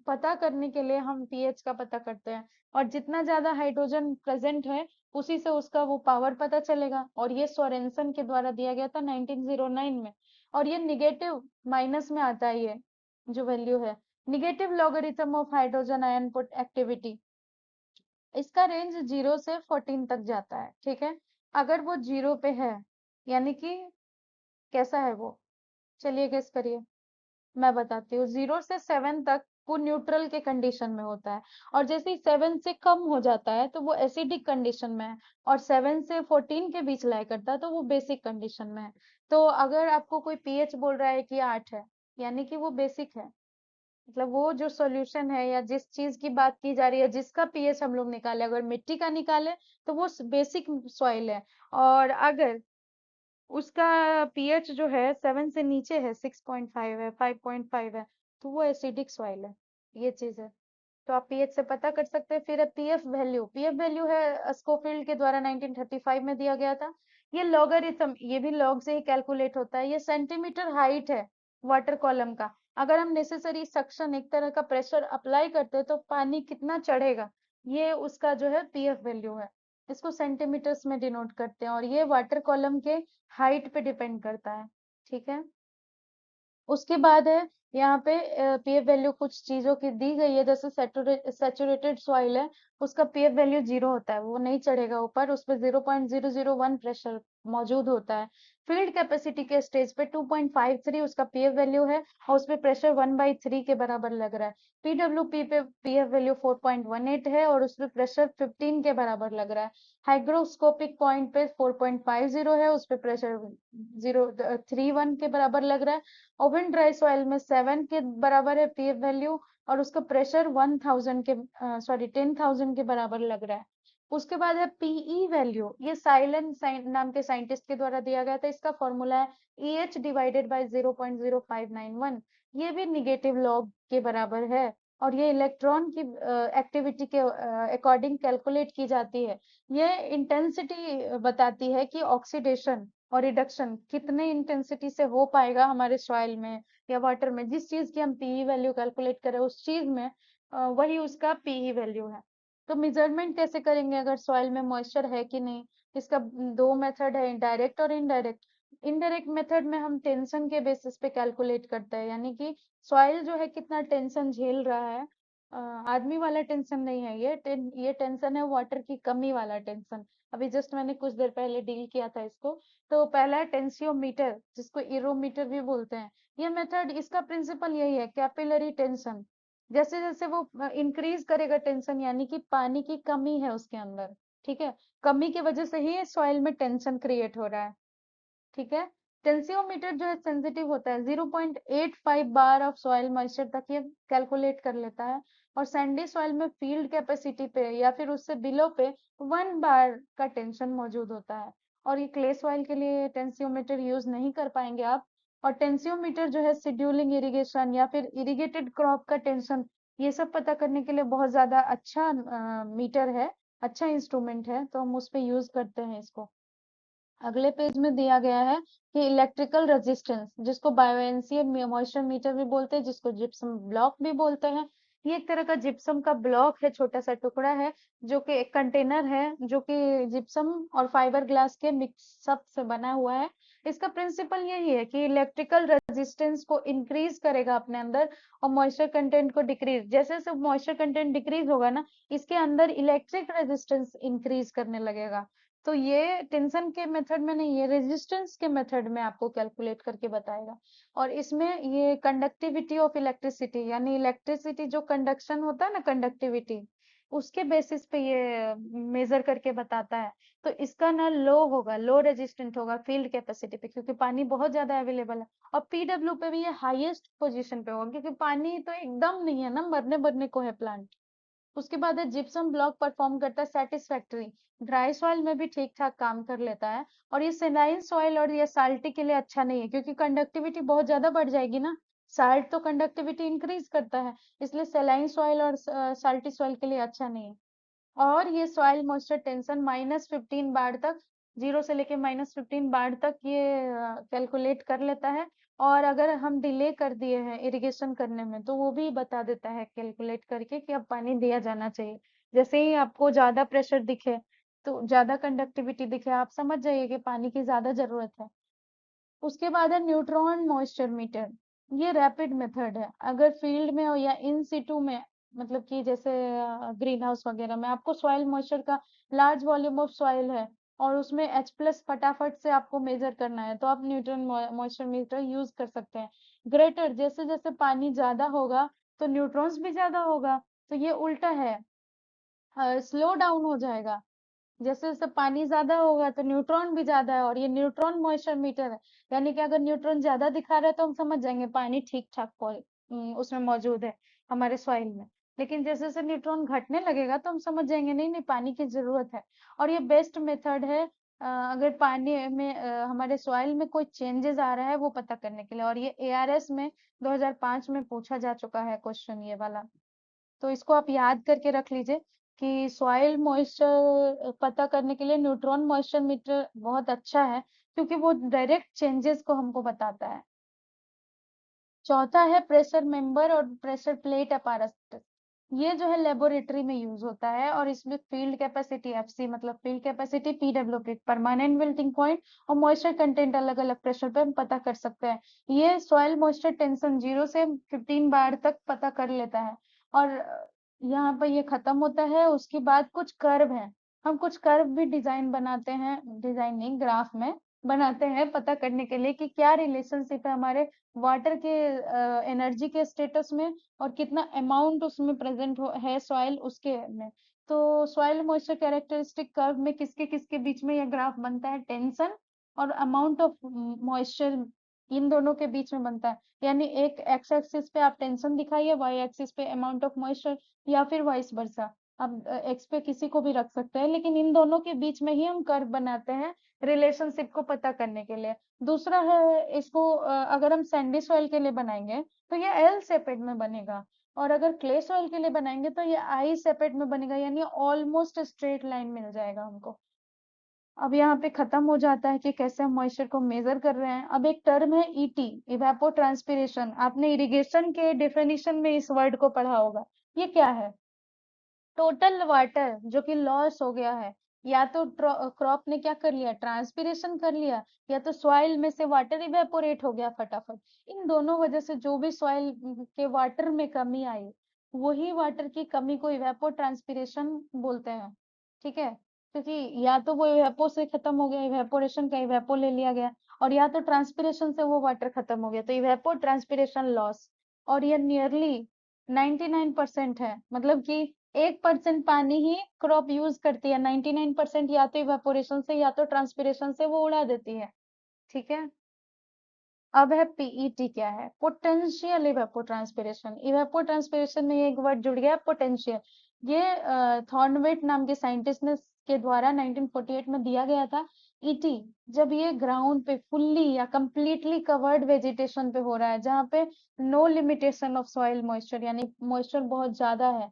पता करने के लिए हम पीएच का पता करते हैं, और जितना ज्यादा हाइड्रोजन प्रेजेंट है उसी से उसका वो पावर पता चलेगा। और ये सोरेनसन के द्वारा दिया गया था 1909 में। और ये निगेटिव माइनस में आता है, ये जो वैल्यू है negative logarithm of hydrogen ion put activity. इसका रेंज 0 से 14 तक जाता है, ठीक है। अगर वो 0 पे है यानी कि कैसा है वो, चलिए गेस करिए। मैं बताती हूँ, 0 से 7 तक वो न्यूट्रल के कंडीशन में होता है, और जैसे ही 7 से कम हो जाता है तो वो एसिडिक कंडीशन में है, और 7 से 14 के बीच लाई करता है तो वो बेसिक कंडीशन में है। तो अगर आपको कोई पीएच बोल रहा है कि 8 है, यानी कि वो बेसिक है। मतलब वो जो सॉल्यूशन है या जिस चीज की बात की जा रही है, जिसका पीएच हम लोग निकाले, अगर मिट्टी का निकाले तो वो बेसिक सॉइल है। और अगर उसका पीएच जो है 7 से नीचे है, 6.5 है, 5.5 है, तो वो एसिडिक सॉइल है। ये चीज है, तो आप पीएच से पता कर सकते हैं। फिर है पीएफ वैल्यू। पीएफ वैल्यू है स्कोफिल्ड के द्वारा 1935 में दिया गया था। ये लॉगरिथम, ये भी लॉग से ही कैलकुलेट होता है। ये सेंटीमीटर हाइट है वाटर कॉलम का। अगर हम नेसेसरी सक्शन, एक तरह का प्रेशर अप्लाई करते हैं तो पानी कितना चढ़ेगा, ये उसका जो है पीएफ वैल्यू है। इसको सेंटीमीटर्स में डिनोट करते हैं, और ये वाटर कॉलम के हाइट पे डिपेंड करता है, ठीक है। उसके बाद है यहाँ पे पीएफ वैल्यू कुछ चीजों की दी गई है, जैसे सैचुरेटेड सॉइल है, उसका पीएफ वैल्यू 0 होता है, वो नहीं चढ़ेगा ऊपर, उस पे 0.001 प्रेशर मौजूद होता है। फील्ड कैपेसिटी के स्टेज पे 2.53 उसका पीएफ वैल्यू है, और उस पे प्रेशर 1/3 के बराबर लग रहा है। पीडब्ल्यूपी पे पीएफ वैल्यू 4.18 है, और उस पे प्रेशर 15 के बराबर लग रहा है। हाइग्रोस्कोपिक पॉइंट पे 4.50 है, उस पे प्रेशर 0.31 के बराबर लग रहा है। ओवन ड्राई सॉइल में 7 के बराबर है पीएफ वैल्यू, और उसका प्रेशर 1000 के 10,000 के बराबर लग रहा है। उसके बाद है पीई वैल्यू। ये साइलन नाम के साइंटिस्ट के द्वारा दिया गया था। इसका फॉर्मूला है EH डिवाइडेड बाय 0.0591। ये भी निगेटिव लॉग के बराबर है, और ये इलेक्ट्रॉन की एक्टिविटी के अकॉर्डिंग कैलकुलेट की जाती है। ये इंटेंसिटी बताती है कि ऑक्सीडेशन और रिडक्शन कितने इंटेंसिटी से हो पाएगा हमारे सॉइल में या वाटर में। जिस चीज की हम पीई वैल्यू कैलकुलेट करें उस चीज में वही उसका पीई वैल्यू है। तो मेजरमेंट कैसे करेंगे अगर सॉइल में मॉइस्चर है कि नहीं? इसका दो मेथड है, डायरेक्ट और इनडायरेक्ट। इनडायरेक्ट मेथड में हम टेंशन के बेसिस पे कैलकुलेट करते हैं, यानी कि सॉइल जो है कितना टेंशन झेल रहा है। आदमी वाला टेंशन नहीं है ये टेंशन है वाटर की कमी वाला टेंशन। अभी जस्ट मैंने कुछ देर पहले डील किया था इसको। तो पहला है टेंसियोमीटर, जिसको एरोमीटर भी बोलते हैं। ये मेथड, इसका प्रिंसिपल यही है, कैपिलरी टेंशन। जैसे जैसे वो इंक्रीज करेगा टेंशन, यानी कि पानी की कमी है उसके अंदर, ठीक है, कमी की वजह से ही सॉइल में टेंशन क्रिएट हो रहा है, ठीक है। टेंसियोमीटर जो है सेंसिटिव होता है, 0.85 बार ऑफ सॉइल मॉइस्चर तक ये कैलकुलेट कर लेता है। और सैंडी सॉइल में फील्ड कैपेसिटी पे या फिर उससे बिलो पे 1 बार का टेंशन मौजूद होता है। और ये क्ले सॉइल के लिए टेंसियोमीटर यूज नहीं कर पाएंगे आप। और टेंसियोमीटर जो है शेड्यूलिंग इरिगेशन या फिर इरिगेटेड क्रॉप का टेंशन, ये सब पता करने के लिए बहुत ज्यादा अच्छा मीटर है, अच्छा इंस्ट्रूमेंट है, तो हम उस पे यूज करते हैं इसको। अगले पेज में दिया गया है कि इलेक्ट्रिकल रेजिस्टेंस, जिसको बायोएंसियर मॉइस्चर मीटर भी बोलते हैं, जिसको जिप्सम ब्लॉक भी बोलते हैं। ये एक तरह का जिप्सम का ब्लॉक है, छोटा सा टुकड़ा है, जो कि एक कंटेनर है, जो कि जिप्सम और फाइबर ग्लास के मिक्सअप से बना हुआ है। इसका प्रिंसिपल यही है कि इलेक्ट्रिकल रेजिस्टेंस को इंक्रीज करेगा अपने अंदर, और मॉइस्चर कंटेंट को डिक्रीज। जैसे जैसे मॉइस्चर कंटेंट डिक्रीज होगा ना, इसके अंदर इलेक्ट्रिक रेजिस्टेंस इंक्रीज करने लगेगा। तो ये टेंशन के मेथड में नहीं, ये रेजिस्टेंस के मेथड में आपको कैलकुलेट करके बताएगा। और इसमें ये कंडक्टिविटी ऑफ इलेक्ट्रिसिटी, यानी इलेक्ट्रिसिटी जो कंडक्शन होता है ना, कंडक्टिविटी, उसके बेसिस पे ये मेजर करके बताता है। तो इसका ना लो होगा, लो रेजिस्टेंट होगा फील्ड कैपेसिटी पे, क्योंकि पानी बहुत ज्यादा अवेलेबल है। और पीडब्ल्यू पे भी ये हाईएस्ट पोजीशन पे होगा, क्योंकि पानी तो एकदम नहीं है ना, मरने मरने को है प्लांट। उसके बाद है जिप्सम ब्लॉक परफॉर्म करता है सेटिस्फैक्टरी, ड्राई सॉइल में भी ठीक ठाक काम कर लेता है। और ये सेलाइन सॉइल और ये साल्टी के लिए अच्छा नहीं है, क्योंकि कंडक्टिविटी बहुत ज्यादा बढ़ जाएगी ना। साल्ट तो कंडक्टिविटी इंक्रीज करता है, इसलिए सेलाइन सॉइल और साल्टी सॉइल के लिए अच्छा नहीं है। और ये सॉइल मॉइस्चर टेंशन -15 बार तक 0 से लेके -15 बार तक ये कैलकुलेट कर लेता है। और अगर हम डिले कर दिए हैं इरिगेशन करने में, तो वो भी बता देता है कैलकुलेट करके कि अब पानी दिया जाना चाहिए। जैसे ही आपको ज़्यादा प्रेशर दिखे, तो ज़्यादा कंडक्टिविटी दिखे, आप समझ जाइए कि पानी की ज़्यादा ज़रूरत है। उसके बाद है न्यूट्रॉन मॉइस्चर मीटर। ये रैपिड मेथड है। अगर फील्ड में हो या इन सिटू में, मतलब कि जैसे ग्रीन हाउस वगैरह में आपको सॉइल मॉइस्चर का लार्ज वॉल्यूम ऑफ सॉइल है और उसमें H+ फटाफट से आपको मेजर करना है, तो आप न्यूट्रॉन मॉइस्चर मीटर यूज कर सकते हैं। ग्रेटर, जैसे जैसे पानी ज्यादा होगा तो न्यूट्रॉन्स भी ज्यादा होगा, तो ये उल्टा है, स्लो डाउन हो जाएगा। जैसे जैसे पानी ज्यादा होगा तो न्यूट्रॉन भी ज्यादा है, और ये न्यूट्रॉन मॉइस्चर मीटर है। यानी कि अगर न्यूट्रॉन ज्यादा दिखा रहा है तो हम समझ जाएंगे पानी ठीक ठाक उसमें मौजूद है हमारे सॉइल में। लेकिन जैसे जैसे न्यूट्रॉन घटने लगेगा तो हम समझ जाएंगे नहीं नहीं पानी की जरूरत है। और ये बेस्ट मेथड है अगर पानी में हमारे सॉइल में कोई चेंजेस आ रहा है वो पता करने के लिए। और ये ARS में 2005 में पूछा जा चुका है क्वेश्चन ये वाला। तो इसको आप याद करके रख लीजिए कि सॉइल मॉइस्चर पता करने के लिए न्यूट्रॉन मॉइस्चर मीटर बहुत अच्छा है, क्योंकि वो डायरेक्ट चेंजेस को हमको बताता है। चौथा है प्रेशर मेंबर और प्रेशर प्लेट apparatus। ये जो है लेबोरेटरी में यूज होता है, और इसमें फील्ड कैपेसिटी FC मतलब field capacity, PWP permanent melting point और मॉइस्चर कंटेंट अलग अलग प्रेशर पे हम पता कर सकते हैं। ये सॉइल मॉइस्चर टेंशन 0 से 15 बार तक पता कर लेता है। और यहाँ पर ये खत्म होता है। उसके बाद कुछ कर्व है, हम कुछ कर्व भी डिजाइन बनाते हैं, डिजाइन नहीं ग्राफ में बनाते हैं पता करने के लिए कि क्या रिलेशनशिप है हमारे वाटर के एनर्जी के स्टेटस में, और कितना अमाउंट उसमें प्रेजेंट है सॉइल उसके में। तो सॉइल मॉइस्चर कैरेक्टरिस्टिक कर्व में किसके किसके बीच में यह ग्राफ बनता है, टेंशन और अमाउंट ऑफ मॉइस्चर, इन दोनों के बीच में बनता है। यानी एक एक्स एक्सिस पे आप टेंशन दिखाइए, वाई एक्सिस पे अमाउंट ऑफ मॉइस्चर, या फिर वाइस वर्सा। आप एक्स पे किसी को भी रख सकते हैं, लेकिन इन दोनों के बीच में ही हम कर्व बनाते हैं रिलेशनशिप को पता करने के लिए। दूसरा है इसको अगर हम सैंडी सॉइल के लिए बनाएंगे तो ये एल शेपेड में बनेगा, और अगर क्ले सॉइल के लिए बनाएंगे तो ये आई शेपेड में बनेगा, यानी ऑलमोस्ट स्ट्रेट लाइन मिल जाएगा हमको। अब यहाँ पे खत्म हो जाता है कि कैसे हम मॉइस्चर को मेजर कर रहे हैं। अब एक टर्म है ET, इवेपो ट्रांसपिरेशन। आपने इरिगेशन के डेफिनेशन में इस वर्ड को पढ़ा होगा। ये क्या है, टोटल वाटर जो कि लॉस हो गया है, या तो क्रॉप ने क्या कर लिया, ट्रांसपिरेशन कर लिया, या तो सॉइल में से वाटर इवेपोरेट हो गया फटाफट। इन दोनों वजह से जो भी सॉइल के वाटर में कमी आई, वही वाटर की कमी को इवेपो ट्रांसपिरेशन बोलते हैं। ठीक है, क्योंकि या तो वो इवेपो से खत्म हो गया, इवेपोरेशन का इवेपो ले लिया गया, और या तो ट्रांसपिरेशन से वो वाटर खत्म हो गया, तो इवेपो ट्रांसपिरेशन लॉस। और ये नियरली 99% है, मतलब कि 1% पानी ही क्रॉप यूज करती है, 99% या तो इवेपोरेशन से या तो ट्रांसपिरेशन से वो उड़ा देती है। ठीक है, अब है PET क्या है, पोटेंशियल इवेपोट्रांसपिरेशन। इवेपोट्रांसपिरेशन में एक वर्ड जुड़ गया, पोटेंशियल। ये थॉर्नवेट नाम के साइंटिस्ट ने के द्वारा 1948 में दिया गया था। ET जब ये ग्राउंड पे फुल्ली या कंप्लीटली कवर्ड वेजिटेशन पे हो रहा है, जहाँ पे no limitation of soil moisture, यानी मॉइस्चर बहुत ज्यादा है,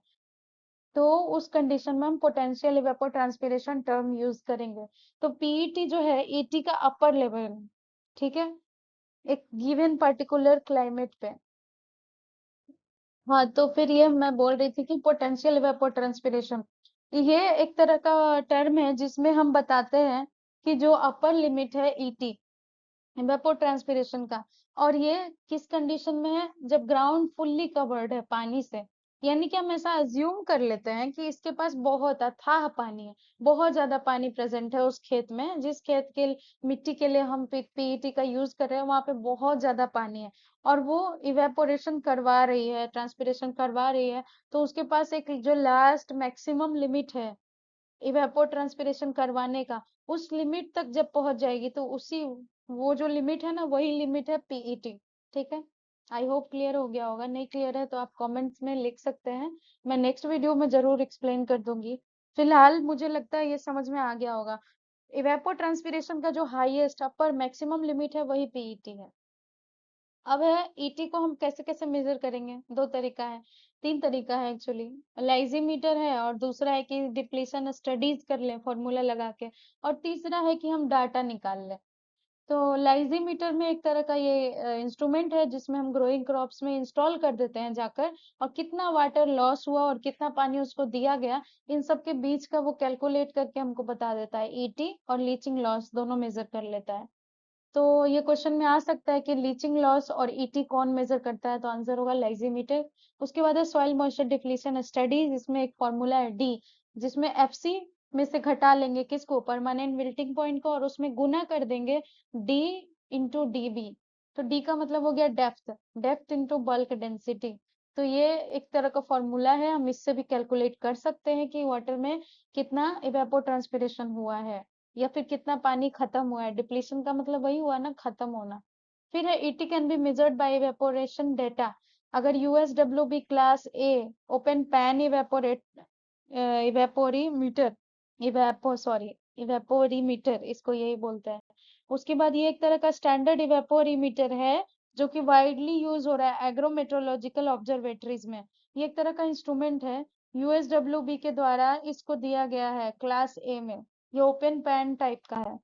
तो उस कंडीशन में हम पोटेंशियल इवेपोट्रांसपिरेशन टर्म यूज करेंगे। तो PET जो है ET का अपर लेवल है। ठीक है, एक गिवन पर्टिकुलर क्लाइमेट पे। हाँ, तो फिर ये मैं बोल रही थी कि पोटेंशियल इवेपोट्रांसपिरेशन ये एक तरह का टर्म है जिसमें हम बताते हैं कि जो अपर लिमिट है ET इवेपोट्रांसपिरेशन का, और ये किस कंडीशन में है, जब ग्राउंड फुल्ली कवर्ड है पानी से। यानी कि हम ऐसा अज्यूम कर लेते हैं कि इसके पास बहुत अथाह पानी है, बहुत ज्यादा पानी प्रेजेंट है उस खेत में, जिस खेत के मिट्टी के लिए हम PET का यूज कर रहे हैं वहां पे बहुत ज्यादा पानी है, और वो इवेपोरेशन करवा रही है, ट्रांसपिरेशन करवा रही है। तो उसके पास एक जो लास्ट मैक्सिमम लिमिट है इवेपोट्रांसपिरेशन करवाने का, उस लिमिट तक जब पहुंच जाएगी तो उसी वो जो लिमिट है ना, वही लिमिट है PET। ठीक है, आई होप क्लियर हो गया होगा। नहीं क्लियर है तो आप कमेंट्स में लिख सकते हैं, मैं नेक्स्ट वीडियो में जरूर एक्सप्लेन कर दूंगी। फिलहाल मुझे लगता है ये समझ में आ गया होगा। इवेपोट्रांसपिरेशन का जो हाईएस्ट अपर मैक्सिमम लिमिट है वही PET है। अब है ईटी को हम कैसे कैसे मेजर करेंगे। दो तरीका है, तीन तरीका है एक्चुअली। लाइजीमीटर है और दूसरा है कि डिप्लीशन स्टडीज कर लें फॉर्मूला लगा के, और तीसरा है कि हम डाटा निकाल लें। तो लाइजीमीटर में एक तरह का ये इंस्ट्रूमेंट है जिसमें हम ग्रोइंग क्रॉप्स में इंस्टॉल कर देते हैं जाकर, और कितना वाटर लॉस हुआ और कितना पानी उसको दिया गया, इन सब के बीच का वो कैलकुलेट करके हमको बता देता है। ईटी और लीचिंग लॉस दोनों मेजर कर लेता है। तो ये क्वेश्चन में आ सकता है कि लीचिंग लॉस और ईटी कौन मेजर करता है, तो आंसर होगा लाइजीमीटर। उसके बाद है सॉइल मॉइस्चर डिप्लीशन स्टडी, जिसमें एक फॉर्मूला है डी, जिसमें एफसी में से घटा लेंगे किसको, परमानेंट विल्टिंग पॉइंट को, और उसमें गुना कर देंगे डी इंटू डीबी। तो डी का मतलब हो गया depth, depth into bulk density. तो ये एक तरह का फॉर्मूला है, हम इससे भी कैलकुलेट कर सकते हैं कि वाटर में कितना इवेपोट्रांसपिरेशन हुआ है या फिर कितना पानी खत्म हुआ है। डिप्लीशन का मतलब वही हुआ ना, खत्म होना। फिर है ET can be measured by evaporation data. अगर USWB class A open pan evaporate evaporimeter evapo sorry evaporimeter इसको यही बोलते हैं। उसके बाद ये एक तरह का स्टैंडर्ड इवेपोरीमीटर है जो कि वाइडली यूज हो रहा है एग्रोमेट्रोलॉजिकल ऑब्जर्वेटरीज में। ये एक तरह का इंस्ट्रूमेंट है यूएसडब्ल्यूबी के द्वारा इसको दिया गया है क्लास ए में। ये ओपन पैन टाइप का है।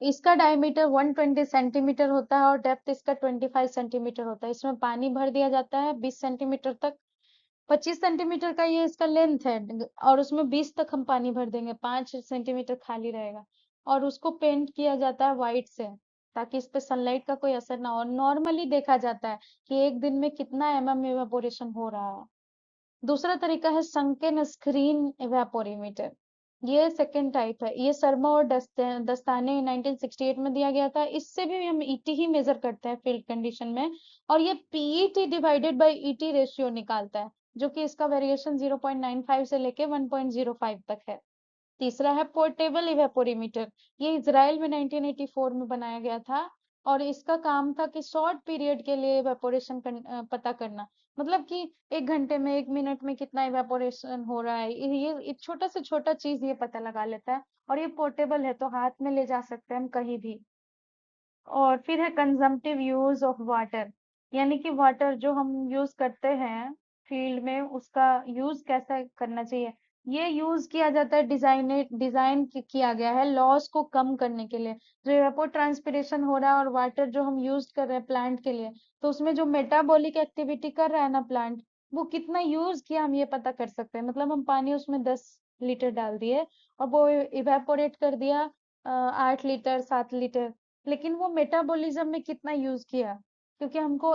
इसका डायमीटर 120 सेंटीमीटर होता है और डेप्थ इसका 25 सेंटीमीटर होता है। इसमें पानी भर दिया जाता है 20 सेंटीमीटर तक। 25 सेंटीमीटर का ये इसका लेंथ है, और उसमें 20 तक हम पानी भर देंगे, 5 सेंटीमीटर खाली रहेगा। और उसको पेंट किया जाता है व्हाइट से, ताकि इस पे सनलाइट का कोई असर ना हो। नॉर्मली देखा जाता है कि एक दिन में कितना इवेपोरेशन हो रहा है। दूसरा तरीका है संकेन स्क्रीन इवेपोरीमीटर। ये सेकेंड टाइप है। ये शर्मा और दस्ताने 1968 में दिया गया था। इससे भी हम ईटी ही मेजर करते हैं फील्ड कंडीशन में, और ये PET divided by ET ratio निकालता है, जो कि इसका वेरिएशन 0.95 से लेके 1.05 तक है। तीसरा है पोर्टेबल इवेपोरीमीटर। ये इजराइल में 1984 में बनाया गया था, और इसका काम था कि शॉर्ट पीरियड के लिए इवेपोरेशन पता करना। मतलब कि 1 घंटे में 1 मिनट में कितना इवेपोरेशन हो रहा है, ये एक छोटा से छोटा चीज ये पता लगा लेता है। और ये पोर्टेबल है तो हाथ में ले जा सकते हैं हम कहीं भी। और फिर है कंजम्पटिव यूज ऑफ वाटर, यानी कि वाटर जो हम यूज करते हैं फील्ड में, उसका यूज कैसा करना चाहिए। ये यूज किया जाता है, डिजाइन किया गया है लॉस को कम करने के लिए। जो एयरपोर्ट ट्रांसपिरेशन हो रहा है और वाटर जो हम यूज कर रहे हैं प्लांट के लिए, तो उसमें जो मेटाबॉलिक एक्टिविटी कर रहा है ना प्लांट, वो कितना यूज किया हम ये पता कर सकते हैं। मतलब हम पानी उसमें 10 लीटर डाल दिए और वो इवेपोरेट कर दिया 8 लीटर 7 लीटर, लेकिन वो मेटाबॉलिज्म में कितना यूज किया, क्योंकि हमको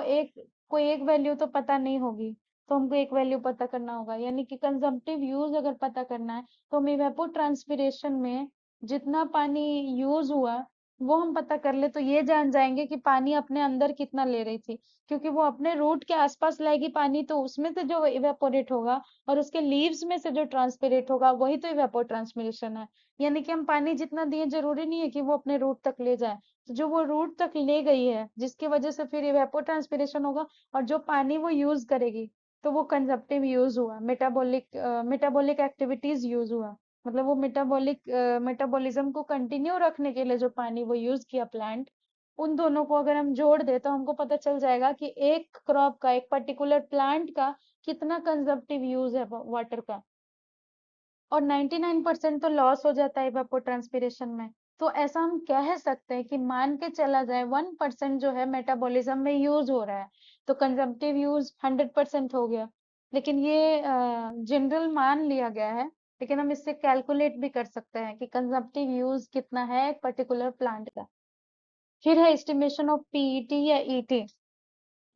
कोई एक वैल्यू तो पता नहीं होगी, तो हमको एक वैल्यू पता करना होगा। यानी कि कंजम्पटिव यूज अगर पता करना है तो हम इवेपोर ट्रांसपिरेशन में जितना पानी यूज हुआ वो हम पता कर ले, तो ये जान जाएंगे कि पानी अपने अंदर कितना ले रही थी। क्योंकि वो अपने रूट के आसपास लाएगी पानी, तो उसमें से जो इवेपोरेट होगा और उसके लीव्स में से जो ट्रांसपिरेट होगा वही तो इवेपोर ट्रांसपिरेशन है। यानी कि हम पानी जितना दिए जरूरी नहीं है कि वो अपने रूट तक ले जाए। तो जो वो रूट तक ले गई है जिसकी वजह से फिर इवेपोट्रांसपिरेशन होगा, और जो पानी वो यूज करेगी, तो वो कंजप्टिव यूज हुआ, मेटाबॉलिक एक्टिविटीज यूज हुआ। मतलब वो मेटाबॉलिज्म को कंटिन्यू रखने के लिए जो पानी वो यूज किया प्लांट, उन दोनों को अगर हम जोड़ दे तो हमको पता चल जाएगा कि एक क्रॉप का, एक पर्टिकुलर प्लांट का कितना कंजप्टिव यूज है वाटर का। और 99% तो लॉस हो जाता है इवेपोट्रांसपिरेशन में। तो ऐसा हम कह सकते हैं कि मान के चला जाए 1% जो है मेटाबॉलिज्म में यूज हो रहा है, तो कंजम्पटिव यूज 100% हो गया। लेकिन ये जनरल मान लिया गया है, लेकिन हम इससे कैलकुलेट भी कर सकते हैं कि कंजम्पटिव यूज कितना है एक पर्टिकुलर प्लांट का। फिर है एस्टिमेशन ऑफ पीईटी या ईटी,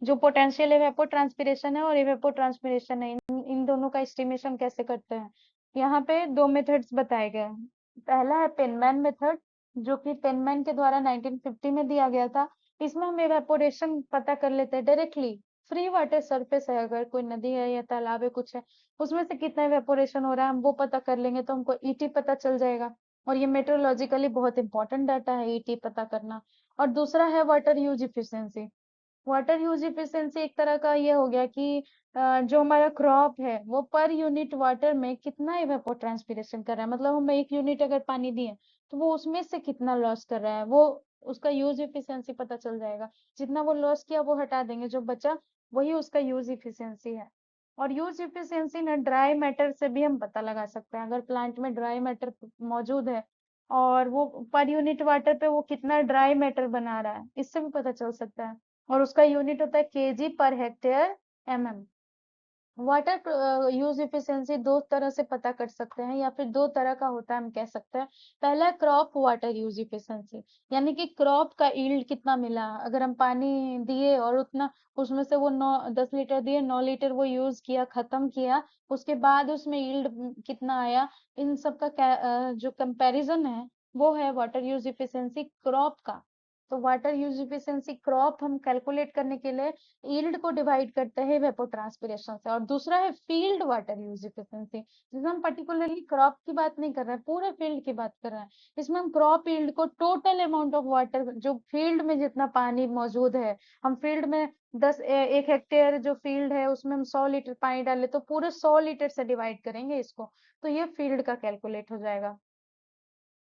जो पोटेंशियल इवेपोट्रांसपिरेशन है और इवेपोट्रांसपिरेशन है, इन दोनों का एस्टिमेशन कैसे करते हैं। यहाँ पे दो मेथड्स बताए गए हैं। पहला है पेनमैन मेथड, जो कि पेनमैन के द्वारा 1950 में दिया गया था। इसमें हम इवेपोरेशन पता कर लेते हैं डायरेक्टली, फ्री वाटर सरफेस है, अगर कोई नदी है या तालाब है कुछ है, उसमें से कितना इवेपोरेशन हो रहा है हम वो पता कर लेंगे, तो हमको ईटी पता चल जाएगा। और ये मेट्रोलॉजिकली बहुत इंपॉर्टेंट डाटा है ईटी पता करना। और दूसरा है water use efficiency. Water use efficiency एक तरह का ये हो गया कि जो हमारा क्रॉप है वो पर यूनिट वाटर में कितना इवेपोट्रांसपिरेशन कर रहा है। मतलब हम 1 यूनिट अगर पानी दिए तो वो उसमें से कितना लॉस कर रहा है, वो उसका यूज इफिशियंसी पता चल जाएगा। जितना वो लॉस किया वो हटा देंगे, जो बचा वही उसका यूज इफिशियंसी है। और यूज इफिशियंसी ना ड्राई मैटर से भी हम पता लगा सकते हैं। अगर प्लांट में ड्राई मैटर मौजूद है और वो पर यूनिट वाटर पे वो कितना ड्राई मैटर बना रहा है, इससे भी पता चल सकता है। और उसका यूनिट होता है KG per hectare MM. Water use efficiency दो तरह से पता कर सकते हैं, या फिर दो तरह का होता है, हम कह सकते हैं। पहला है क्रॉप वाटर यूज इफिशियंसी, यानी कि क्रॉप का यील्ड कितना मिला। अगर हम पानी दिए और उतना उसमें से वो 10 लीटर दिए, 9 लीटर वो यूज किया, खत्म किया, उसके बाद उसमें यील्ड कितना आया, इन सब का जो कंपैरिजन है वो है वाटर यूज इफिशियंसी क्रॉप का। तो वाटर यूज इफिशियंसी क्रॉप हम कैलकुलेट करने के लिए यील्ड को डिवाइड करते हैं इवेपोट्रांसपिरेशन से। और दूसरा है फील्ड वाटर यूज इफिशियंसी, जिसमें हम पर्टिकुलरली क्रॉप की बात नहीं कर रहे हैं, पूरे फील्ड की बात कर रहे हैं। इसमें हम क्रॉप यील्ड को टोटल अमाउंट ऑफ वाटर, जो फील्ड में जितना पानी मौजूद है, हम फील्ड में 1 हेक्टेयर जो फील्ड है उसमें हम 100 लीटर पानी डाले तो पूरे 100 लीटर से डिवाइड करेंगे इसको, तो ये फील्ड का कैलकुलेट हो जाएगा।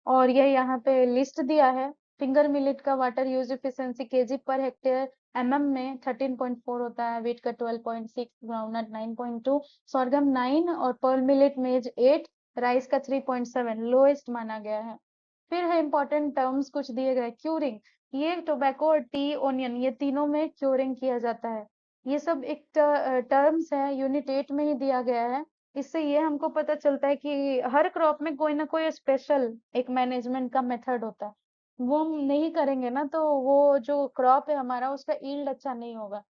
और ये यहाँ पे लिस्ट दिया है। फिंगर मिलेट का water use efficiency KG per hectare MM में 13.4 होता है, व्हीट का 12.6, ग्राउंडनट 9.2, sorghum 9 और पर्ल मिलेट मेज 8, राइस का 3.7 लोएस्ट माना गया है। फिर है इंपॉर्टेंट टर्म्स कुछ दिए गए। क्यूरिंग, ये टोबैको और टी ओनियन ये तीनों में क्यूरिंग किया जाता है। ये सब एक टर्म्स है, यूनिट 8 में ही दिया गया है। इससे ये हमको पता चलता है कि हर क्रॉप में कोई ना कोई स्पेशल एक मैनेजमेंट का मेथड होता है। वो हम नहीं करेंगे ना तो वो जो क्रॉप है हमारा उसका यील्ड अच्छा नहीं होगा।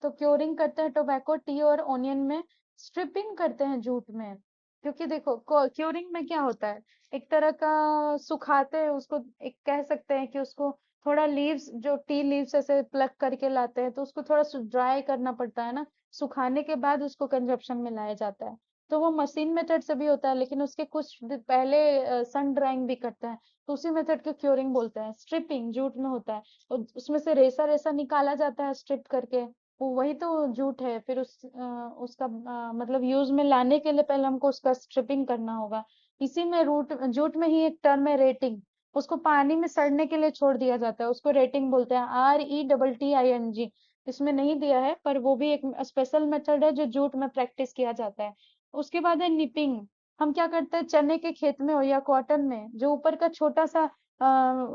तो क्योरिंग करते हैं टोबैको, टी और ओनियन में। स्ट्रिपिंग करते हैं जूट में, क्योंकि देखो क्योरिंग में क्या होता है, एक तरह का सुखाते हैं उसको, एक कह सकते हैं कि उसको थोड़ा लीव्स, जो टी लीव्स ऐसे प्लग करके लाते हैं तो उसको थोड़ा ड्राई करना पड़ता है ना, सुखाने के बाद उसको कंजप्शन में लाया जाता है। तो वो मशीन मेथड से भी होता है, लेकिन उसके कुछ पहले सन ड्राइंग भी करते हैं, तो उसी मेथड को क्योरिंग बोलते हैं। स्ट्रिपिंग जूट में होता है, तो उसमें से रेसा रेसा निकाला जाता है स्ट्रिप करके, वो वही तो जूट है। फिर उसका मतलब यूज में लाने के लिए पहले हमको उसका स्ट्रिपिंग करना होगा। इसी में रूट जूट में ही एक टर्म है रेटिंग, उसको पानी में सड़ने के लिए छोड़ दिया जाता है, उसको रेटिंग बोलते हैं, RETTING। इसमें नहीं दिया है पर वो भी एक स्पेशल मेथड है जो जूट में प्रैक्टिस किया जाता है। उसके बाद है निपिंग। हम क्या करते हैं, चने के खेत में हो या कॉटन में, जो ऊपर का छोटा सा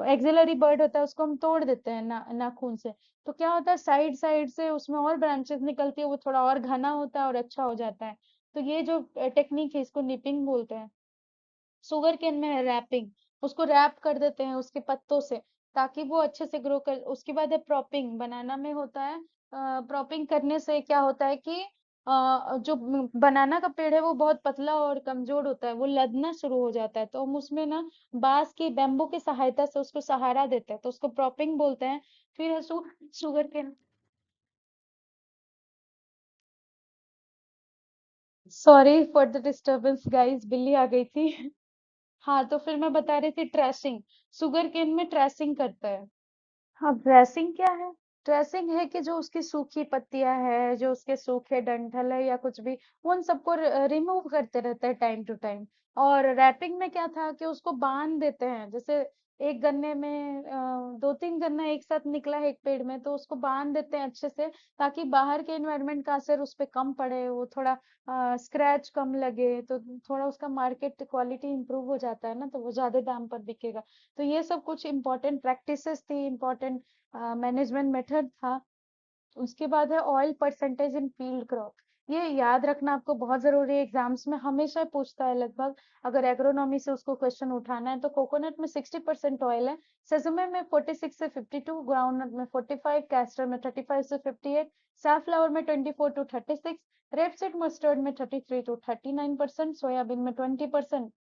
एक्सिलरी बर्ड होता है उसको हम तोड़ देते हैं नाखून से। तो क्या होता है, साइड साइड से उसमें और ब्रांचेस निकलती है, वो थोड़ा और घना होता है और अच्छा हो जाता है। तो ये जो टेक्निक है इसको निपिंग बोलते हैं। शुगर केन में है रैपिंग, उसको रैप कर देते हैं उसके पत्तों से ताकि वो अच्छे से ग्रो कर। उसके बाद है प्रॉपिंग, बनाना में होता है। प्रॉपिंग करने से क्या होता है कि जो बनाना का पेड़ है वो बहुत पतला और कमजोर होता है, वो लदना शुरू हो जाता है, तो हम उसमें ना बांस की बैम्बू की सहायता से उसको सहारा देते हैं, तो उसको प्रॉपिंग बोलते हैं। फिर है sugar cane. Sorry for the disturbance guys, बिल्ली आ गई थी। हाँ, तो फिर मैं बता रही थी ट्रेसिंग, शुगर केन में ट्रेसिंग करता है। हाँ, ड्रेसिंग क्या है? ड्रेसिंग है कि जो उसकी सूखी पत्तियां है, जो उसके सूखे डंठल है या कुछ भी, वो उन सबको रिमूव करते रहते हैं टाइम टू टाइम। और रैपिंग में क्या था कि उसको बांध देते हैं, जैसे एक गन्ने में 2-3 गन्ना एक साथ निकला है एक पेड़ में, तो उसको बांध देते हैं अच्छे से, ताकि बाहर के एनवायरनमेंट का असर उस पर कम पड़े, वो थोड़ा स्क्रैच कम लगे, तो थोड़ा उसका मार्केट क्वालिटी इंप्रूव हो जाता है ना, तो वो ज्यादा दाम पर बिकेगा। तो ये सब कुछ इम्पोर्टेंट प्रैक्टिसेस थी, इम्पोर्टेंट मैनेजमेंट मेथड था। उसके बाद है oil percentage in field crop. ये याद रखना आपको बहुत जरूरी है, एग्जाम्स में हमेशा पूछता है लगभग। अगर एग्रोनॉमी से उसको क्वेश्चन उठाना है तो कोकोनट में 60% ऑयल है, सेसमे में 46 से 52, ग्राउंडनट में 45, कैस्टर में 35 से 58, सैफलावर में 24 टू 36, रेपसीड मस्टर्ड में 33 टू 39%, सोयाबीन में 20%।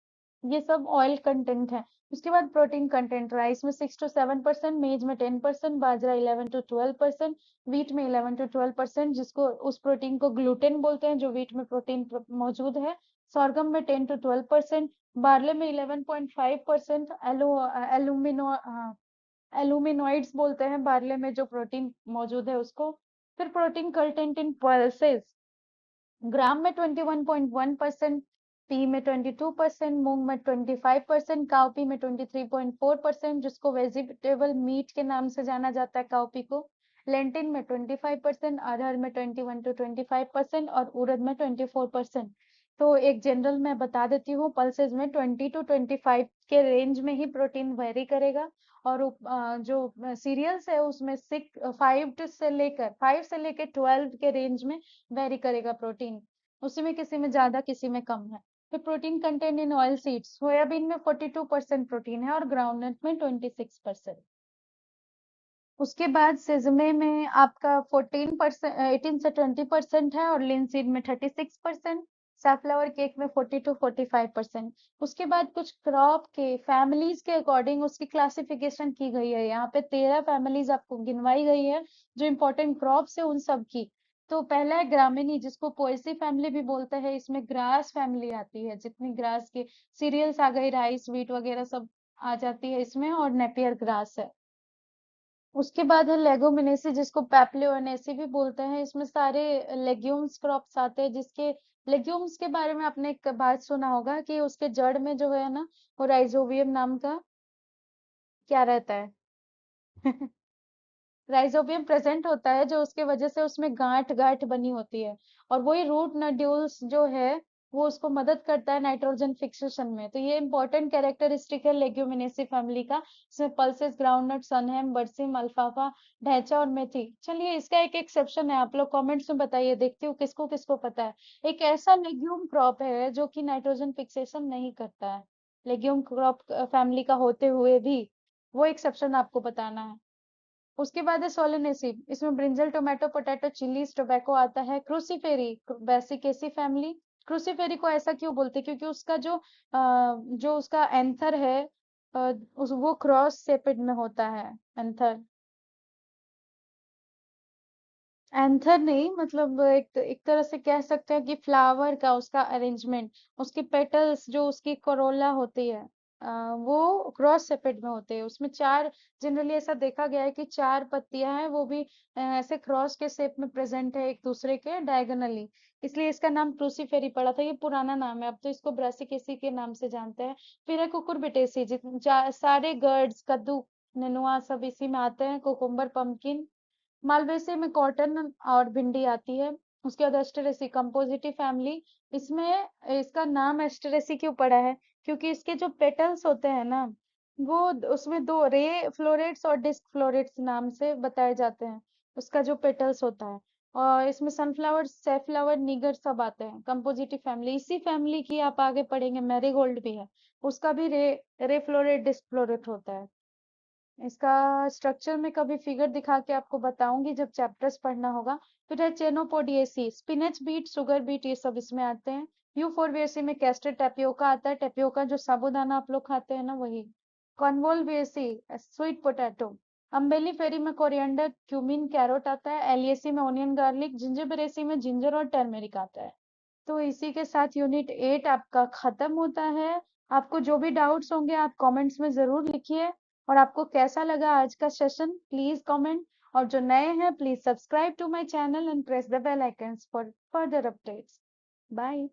ये सब ऑयल कंटेंट है। उसके बाद प्रोटीन कंटेंट, राइस में 6 to 7%, मेज में 10%, बाजरा 11 to 12%, व्हीट में 11 to 12%, जिसको उस प्रोटीन को ग्लूटेन बोलते हैं जो व्हीट में प्रोटीन मौजूद है। सॉर्गम में 10 to 12%, बार्ले में 11.5%, एलुमिनो एलुमिनॉइड्स बोलते हैं बार्ले में जो प्रोटीन मौजूद है उसको। फिर प्रोटीन कंटेंट इन पल्सेस, ग्राम में 21.1%, पी में 22%, मूंग में 25%, काउपी में 23.4%, जिसको वेजिटेबल मीट के नाम से जाना जाता है काउपी को। लेंटिन में 25%, अरहर में 21 to 25% और उड़द में 24%। तो एक जनरल मैं बता देती हूँ, पल्सेस में 20 to 25 के रेंज में ही प्रोटीन वेरी करेगा। और जो सीरियल्स है उसमें 5 से लेकर 12 के रेंज में वेरी करेगा प्रोटीन। उसी में किसी में ज्यादा किसी में कम है। फिर protein content in oil seeds, soybean में 42% प्रोटीन है और ग्राउंडनट में 26%। उसके बाद सेजमे में आपका 14%, 18 से 20% है और लिनसीड में 36%। सैफलावर केक में 40 to 45%। उसके बाद कुछ क्रॉप के फैमिलीज के अकॉर्डिंग उसकी क्लासिफिकेशन की गई है। यहाँ पे 13 फैमिलीज आपको गिनवाई गई है जो इम्पोर्टेंट क्रॉप्स है उन सब की। तो पहला है ग्रामिनी, जिसको पोएसी फैमिली भी बोलते हैं। इसमें ग्रास फैमिली आती है, जितनी ग्रास के सीरियल्स आ गई, राइस व्हीट वगैरह सब आ जाती है इसमें, और नेपियर ग्रास है। उसके बाद है लेगुमिनेसी, जिसको पैप्लियोनेसी भी बोलते हैं। इसमें सारे लेग्यूम्स क्रॉप्स आते हैं, जिसके लेग्यूम्स के बारे में आपने एक बात सुना होगा कि उसके जड़ में जो है ना, वो राइजोबियम नाम का क्या रहता है। राइजोबियम प्रेजेंट होता है, जो उसके वजह से उसमें गांठ गांठ बनी होती है। और वही रूट नड्यूल्स जो है वो उसको मदद करता है नाइट्रोजन फिक्सेशन में। तो ये इंपॉर्टेंट कैरेक्टरिस्टिक है लेग्यूमिनेसी फैमिली का। इसमें पल्सेस, ग्राउंडनट, सनहैम, बरसीम, अल्फाफा, ढैंचा और मेथी। चलिए इसका एक एक्सेप्शन है, आप लोग कमेंट्स में बताइए, देखती हूँ किसको किसको पता है। एक ऐसा लेग्यूम क्रॉप है जो कि नाइट्रोजन फिक्सेशन नहीं करता है, लेग्यूम क्रॉप फैमिली का होते हुए भी। वो एक्सेप्शन आपको बताना है। उसके बाद है सोलेनेसी, इसमें brinjal, tomato, potato, chillies, tobacco आता है। क्रूसीफेरी, बैसिकेसी फैमिली। क्रूसीफेरी को ऐसा क्यों बोलते हैं? क्योंकि उसका जो उसका एंथर है, वो क्रॉस शेपेड में होता है एंथर। एंथर नहीं, मतलब एक तरह से कह सकते हैं कि फ्लावर का उसका अरेंजमेंट, उसकी पेटल्स जो उसकी कोरोला होती है, वो क्रॉस सेपेड में होते हैं। उसमें चार, जनरली ऐसा देखा गया है कि चार पत्तियां हैं, वो भी ऐसे क्रॉस के शेप में प्रेजेंट है एक दूसरे के डायगोनली। इसलिए इसका नाम क्रूसीफेरी पड़ा था। ये पुराना नाम है, अब तो इसको ब्रासिकेसी के नाम से जानते हैं। फिर है कुकुरबिटेसी, सारे गर्ड्स, कद्दू, नेनुआ सब इसी में आते हैं। Cucumber, pumpkin. मालवेसी में कॉटन और भिंडी आती है। उसके बाद एस्टेरेसी, कंपोजिटी फैमिली। इसमें इसका नाम एस्टेरेसी क्यों पड़ा है? क्योंकि इसके जो पेटल्स होते हैं ना, वो उसमें दो रे फ्लोरेट्स और डिस्क फ्लोरेट्स नाम से बताए जाते हैं, उसका जो पेटल्स होता है। और इसमें सनफ्लावर, सैफलावर, निगर सब आते हैं। कंपोजिटी फैमिली, इसी फैमिली की आप आगे पढ़ेंगे मैरीगोल्ड भी है, उसका भी रे फ्लोरेट, डिस्क फ्लोरेट होता है। इसका स्ट्रक्चर में कभी फिगर दिखा के आपको बताऊंगी जब चैप्टर्स पढ़ना होगा। फिर है चेनोपोडिएसी, स्पिनच बीट, शुगर बीट, ये सब इसमें आते हैं। यूफोरबिएसी में कैस्टर टैपियोका आता है, टैपियोका जो साबूदाना आप लोग खाते हैं ना, वही। कॉन्वोल्विएसी, स्वीट पोटैटो। अम्बेलीफेरी में कोरिएंडर, क्यूमिन, कैरोट आता है। एलियेसी में ओनियन, गार्लिक। जिंजरबरेसी में जिंजर और टर्मेरिक आता है। तो इसी के साथ यूनिट 8 आपका खत्म होता है। आपको जो भी डाउट्स होंगे आप कमेंट्स में जरूर लिखिए। और आपको कैसा लगा आज का सेशन, प्लीज कमेंट। और जो नए हैं please subscribe to my channel and press the bell icons for further updates. Bye.